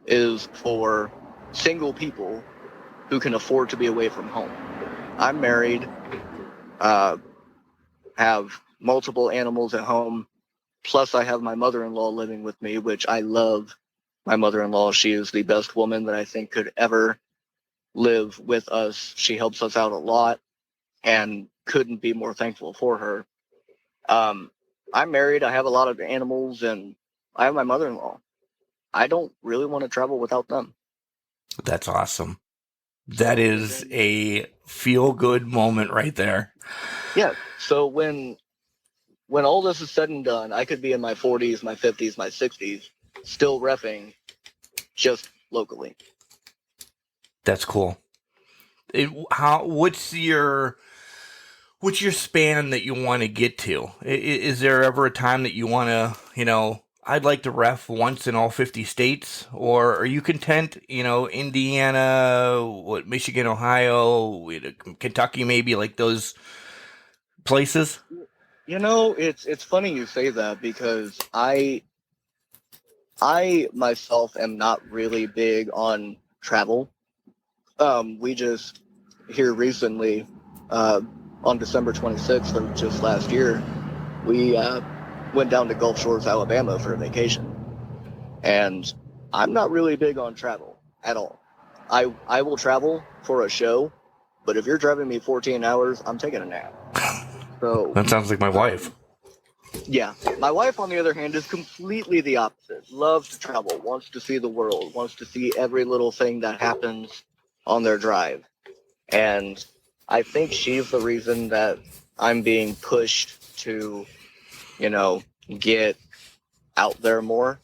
is for single people who can afford to be away from home. I'm married, have multiple animals at home, plus I have my mother-in-law living with me, which I love. My mother-in-law, she is the best woman that I think could ever live with us. She helps us out a lot, and couldn't be more thankful for her. I'm married, I have a lot of animals, and I have my mother-in-law. I don't really want to travel without them. That's awesome. That is a feel-good moment right there. Yeah. So when all this is said and done, I could be in my 40s, my 50s, my 60s, still reffing, just locally. That's cool. What's your span that you want to get to? Is there ever a time that you want to, you know, I'd like to ref once in all 50 states? Or are you content, you know, Indiana, Michigan, Ohio, Kentucky, maybe, like those places? You know, it's funny you say that, because I myself am not really big on travel. We just, here recently, on December 26th of just last year, we went down to Gulf Shores, Alabama for a vacation. And I'm not really big on travel at all. I will travel for a show, but if you're driving me 14 hours, I'm taking a nap. So That sounds like my wife. yeah, my wife, on the other hand, is completely the opposite. Loves to travel, wants to see the world, wants to see every little thing that happens on their drive. And I think she's the reason that I'm being pushed to, get out there more.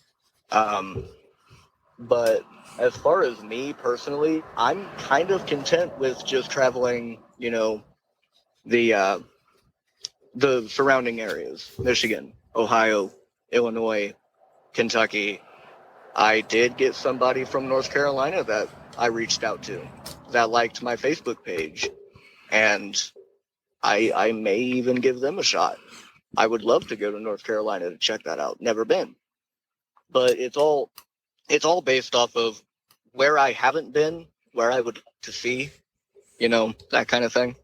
But as far as me personally, I'm kind of content with just traveling, the the surrounding areas: Michigan, Ohio, Illinois, Kentucky. I did get somebody from North Carolina that I reached out to that liked my Facebook page, and I may even give them a shot. I would love to go to North Carolina to check that out. Never been, but it's all based off of where I haven't been, where I would like to see, that kind of thing.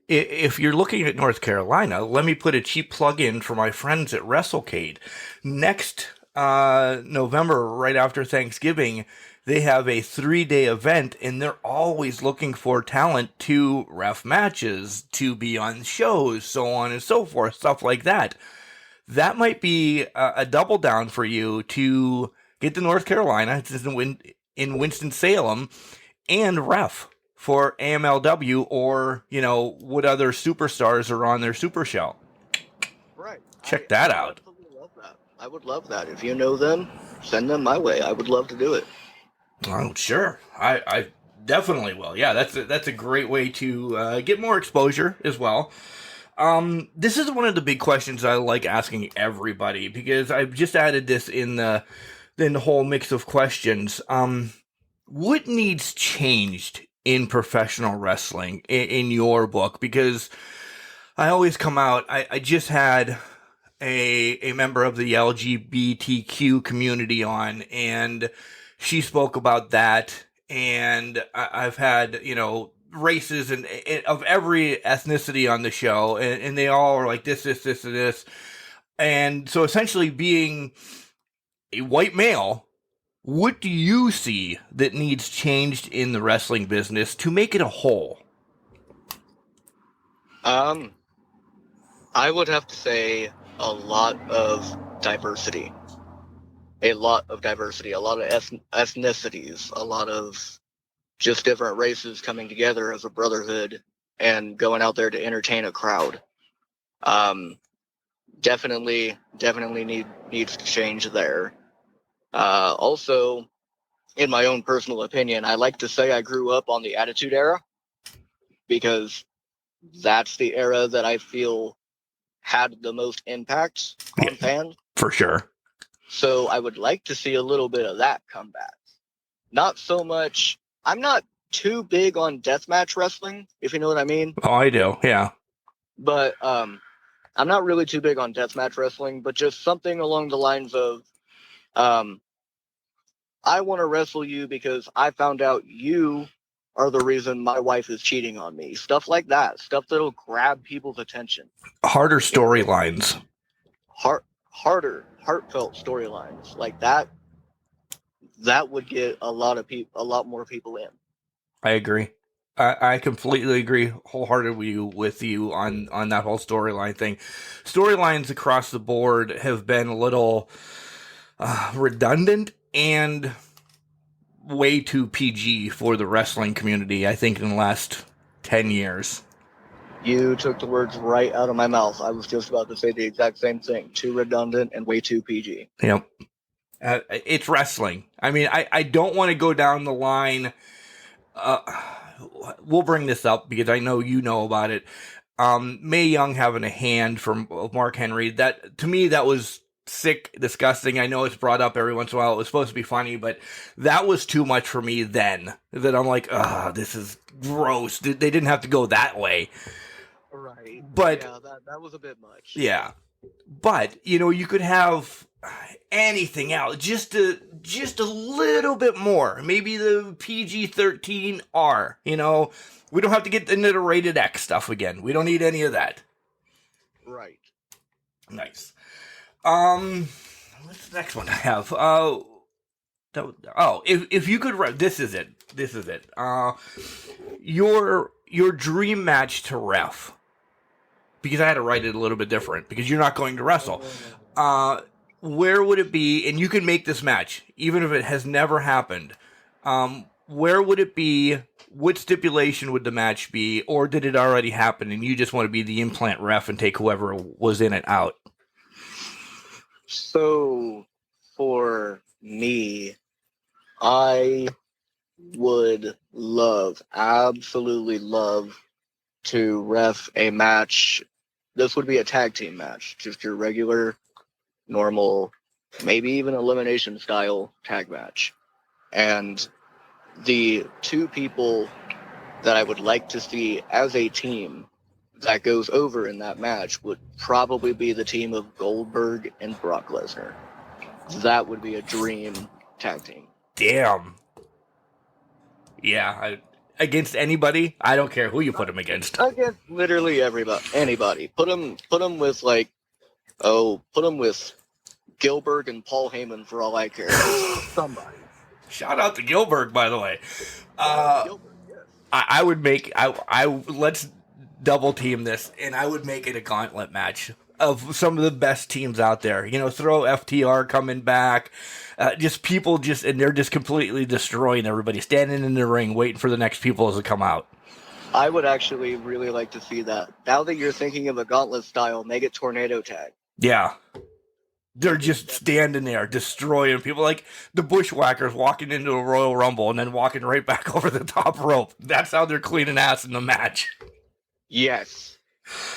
If you're looking at North Carolina, let me put a cheap plug in for my friends at WrestleCade. Next November, right after Thanksgiving, they have a 3-day event, and they're always looking for talent to ref matches, to be on shows, so on and so forth, stuff like that. That might be a double down for you to get to North Carolina. It's in Winston-Salem, and ref for AMLW, or, what other superstars are on their super show. Right. Check that out. I absolutely love that. I would love that. If you know them, send them my way. I would love to do it. Oh, sure. I definitely will. Yeah, that's a great way to get more exposure as well. This is one of the big questions I like asking everybody, because I've just added this in the whole mix of questions. What needs changed in professional wrestling in your book? Because I always come out, I just had a member of the LGBTQ community on, and she spoke about that, and I've had, races and of every ethnicity on the show, and they all are like this, and this. And so essentially, being a white male, what do you see that needs changed in the wrestling business to make it a whole? I would have to say a lot of diversity. A lot of ethnicities, a lot of just different races coming together as a brotherhood and going out there to entertain a crowd. Definitely needs to change there. Also, in my own personal opinion, I like to say I grew up on the Attitude Era, because that's the era that I feel had the most impact on fans. For sure. So I would like to see a little bit of that come back. Not so much. I'm not too big on deathmatch wrestling, if you know what I mean. Oh, I do. Yeah. But I'm not really too big on deathmatch wrestling, but just something along the lines of, I want to wrestle you because I found out you are the reason my wife is cheating on me. Stuff like that. Stuff that'll grab people's attention. Harder storylines. Heartfelt storylines like that. That would get a lot more people in. I agree. I completely agree wholeheartedly with you on that whole storyline thing. Storylines across the board have been a little redundant and way too PG for the wrestling community, I think, in the last 10 years. You took the words right out of my mouth. I was just about to say the exact same thing. Too redundant and way too PG. Yep. It's wrestling. I mean, I don't want to go down the line. We'll bring this up because I know you know about it. Mae Young having a hand from Mark Henry. That, to me, that was sick, disgusting. I know it's brought up every once in a while. It was supposed to be funny, but that was too much for me then. That I'm like, this is gross. They didn't have to go that way. Right. But yeah, that was a bit much. Yeah. But, you could have anything else, just a little bit more. Maybe the PG-13R, We don't have to get into the rated X stuff again. We don't need any of that. Right. Nice. what's the next one I have? If you could, this is it. Your dream match to ref, because I had to write it a little bit different because you're not going to wrestle. Where would it be? And you can make this match even if it has never happened. Where would it be? What stipulation would the match be, or did it already happen and you just want to be the implant ref and take whoever was in it out? So for me, I would absolutely love to ref a match. This would be a tag team match, just your regular, normal, maybe even elimination style tag match. And the two people that I would like to see as a team that goes over in that match would probably be the team of Goldberg and Brock Lesnar. That would be a dream tag team. Damn. Yeah, against anybody, I don't care who you put them against. Against literally anybody. Put them with Gilbert and Paul Heyman for all I care. Somebody. Shout out to Gilbert, by the way. Gilbert, yes. I would make let's double team this, and I would make it a gauntlet match of some of the best teams out there. You know, throw FTR coming back, just people and they're just completely destroying everybody, standing in the ring waiting for the next people to come out. I would actually really like to see that. Now that you're thinking of a gauntlet style, make it tornado tag. Yeah. They're just standing there, destroying people, like the Bushwhackers walking into a Royal Rumble and then walking right back over the top rope. That's how they're cleaning ass in the match. Yes.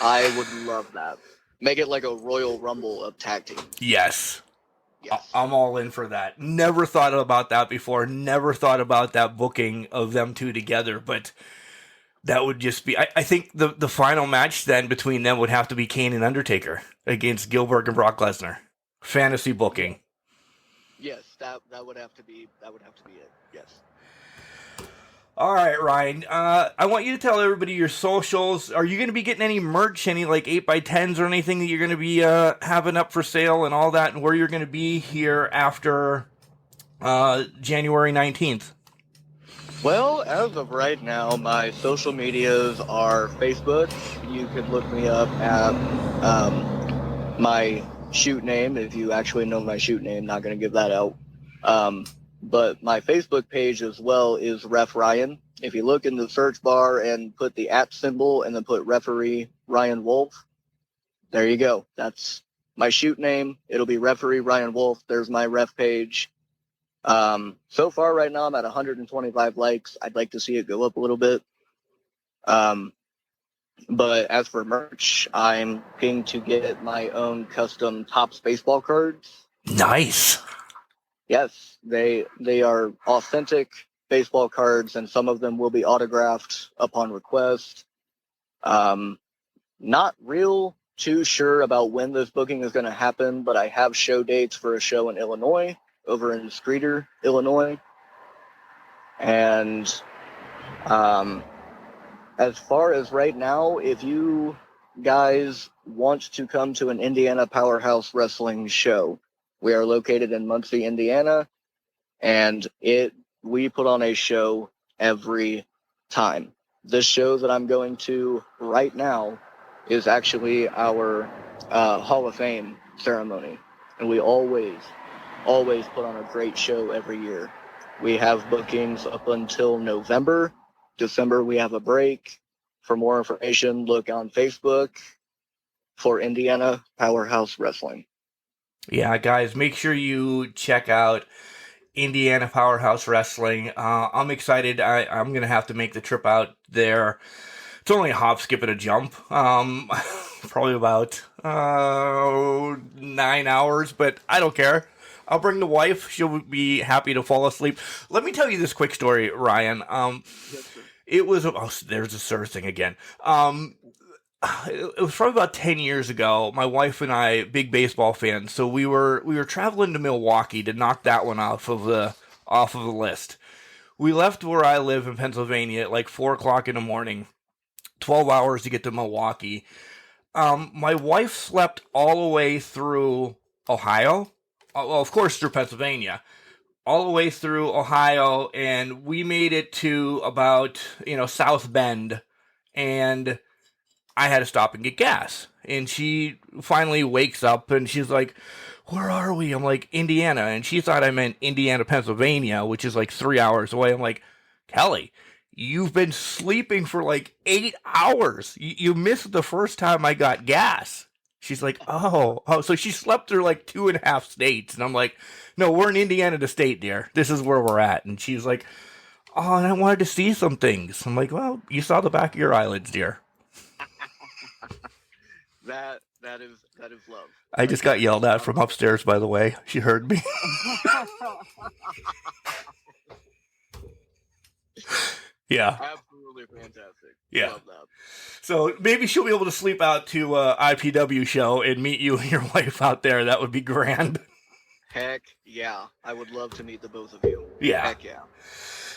I would love that. Make it like a Royal Rumble of tag team. Yes. I'm all in for that. Never thought about that before. Never thought about that booking of them two together, but that would just be... I think the final match then between them would have to be Kane and Undertaker against Gilbert and Brock Lesnar. Fantasy booking. Yes, that would have to be it. Yes. All right, Ryan. I want you to tell everybody your socials. Are you going to be getting any merch, any like 8x10s or anything that you're going to be having up for sale and all that, and where you're going to be here after January 19th? Well, as of right now, my social medias are Facebook. You could look me up at my shoot name, if you actually know my shoot name. Not going to give that out. But my Facebook page as well is Ref Ryan. If you look in the search bar and put the @ symbol and then put referee Ryan Wolf, there you go. That's my shoot name. It'll be referee Ryan Wolf. There's my ref page. So far right now I'm at 125 likes. I'd like to see it go up a little bit. But as for merch, I'm looking to get my own custom Topps baseball cards. Nice. Yes, they are authentic baseball cards, and some of them will be autographed upon request. Not real too sure about when this booking is going to happen, but I have show dates for a show in Illinois, over in Streator, Illinois. And as far as right now, if you guys want to come to an Indiana Powerhouse Wrestling show, we are located in Muncie, Indiana, and we put on a show every time. This show that I'm going to right now is actually our Hall of Fame ceremony, and we always put on a great show every year. We have bookings up until November. December, we have a break. For more information, look on Facebook for Indiana Powerhouse Wrestling. Yeah, guys, make sure you check out Indiana Powerhouse Wrestling. I'm excited. I'm going to have to make the trip out there. It's only a hop, skip, and a jump. Probably about 9 hours, but I don't care. I'll bring the wife. She'll be happy to fall asleep. Let me tell you this quick story, Ryan. It was... Oh, there's a Sir thing again. It was probably about 10 years ago. My wife and I, big baseball fans, so we were traveling to Milwaukee to knock that one off of the list. We left where I live in Pennsylvania at like 4 o'clock in the morning, 12 hours to get to Milwaukee. My wife slept all the way through Ohio, well, of course, through Pennsylvania, all the way through Ohio, and we made it to about, South Bend, and I had to stop and get gas. And she finally wakes up and she's like, "Where are we?" I'm like, "Indiana." And she thought I meant Indiana, Pennsylvania, which is like 3 hours away. I'm like, "Kelly, you've been sleeping for like 8 hours. You missed the first time I got gas." She's like, oh. So she slept through like 2.5 states. And I'm like, "No, we're in Indiana to state, dear. This is where we're at." And she's like, "Oh, and I wanted to see some things." I'm like, "Well, you saw the back of your eyelids, dear." That is love. I just got yelled at from upstairs, by the way. She heard me. Yeah. Absolutely fantastic. Yeah. Love that. So maybe she'll be able to sleep out to IPW show and meet you and your wife out there. That would be grand. Heck yeah. I would love to meet the both of you. Yeah. Heck yeah.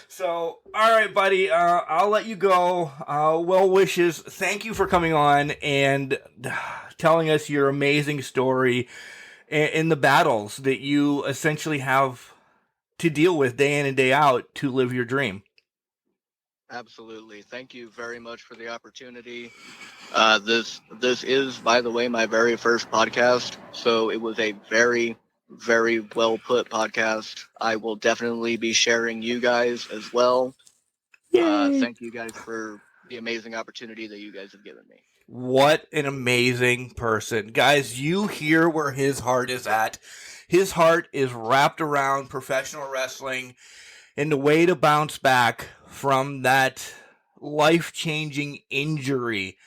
So, all right, buddy, I'll let you go. Well wishes. Thank you for coming on and telling us your amazing story in the battles that you essentially have to deal with day in and day out to live your dream. Absolutely. Thank you very much for the opportunity. This is, by the way, my very first podcast. So it was a very, very well put podcast. I will definitely be sharing you guys as well. Thank you guys for the amazing opportunity that you guys have given me. What an amazing person. Guys, you hear where his heart is at. His heart is wrapped around professional wrestling and the way to bounce back from that life-changing injury.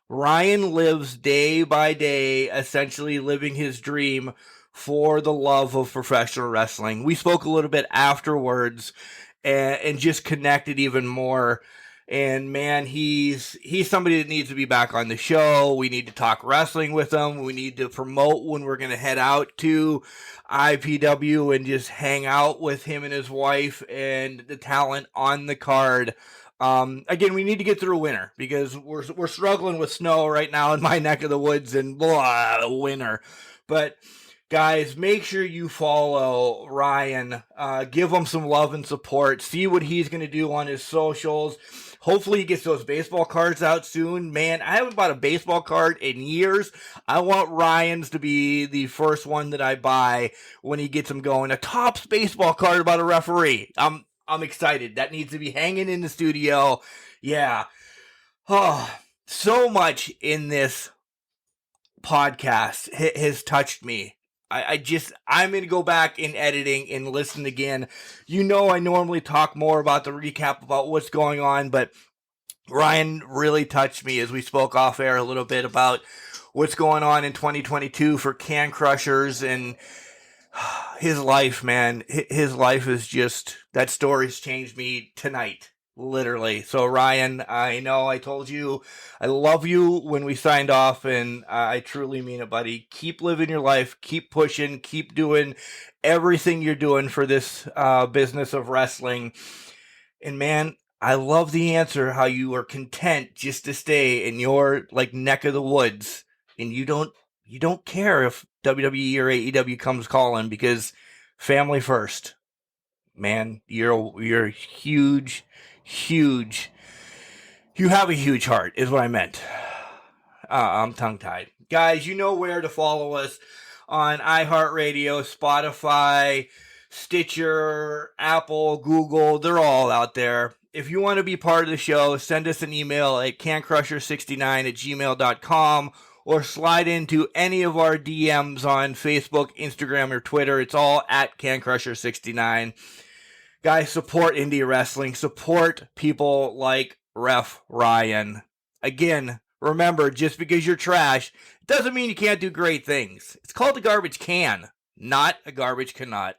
Ryan lives day by day, essentially living his dream for the love of professional wrestling. We spoke a little bit afterwards and just connected even more. And man, he's somebody that needs to be back on the show. We need to talk wrestling with him. We need to promote when we're going to head out to IPW and just hang out with him and his wife and the talent on the card. Again, we need to get through winter because we're struggling with snow right now in my neck of the woods and winter. But guys, make sure you follow Ryan. Give him some love and support. See what he's going to do on his socials. Hopefully he gets those baseball cards out soon. Man, I haven't bought a baseball card in years. I want Ryan's to be the first one that I buy when he gets them going. A Topps baseball card about a referee. I'm excited. That needs to be hanging in the studio. Yeah. Oh, so much in this podcast has touched me. I'm going to go back in editing and listen again. I normally talk more about the recap about what's going on, but Ryan really touched me as we spoke off air a little bit about what's going on in 2022 for Can Crushers and his life, man. His life is just, that story's changed me tonight. Literally. So Ryan, I know I told you I love you when we signed off, and I truly mean it, buddy. Keep living your life, keep pushing, keep doing everything you're doing for this business of wrestling. And man, I love the answer how you are content just to stay in your neck of the woods, and you don't care if WWE or AEW comes calling because family first. Man, you're huge. Huge. You have a huge heart, is what I meant. I'm tongue-tied. Guys, you know where to follow us on iHeartRadio, Spotify, Stitcher, Apple, Google. They're all out there. If you want to be part of the show, send us an email at cancrusher69@gmail.com or slide into any of our DMs on Facebook, Instagram, or Twitter. It's all at cancrusher69. Guys, support indie wrestling. Support people like Ref Ryan. Again, remember, just because you're trash doesn't mean you can't do great things. It's called a garbage can, not a garbage cannot.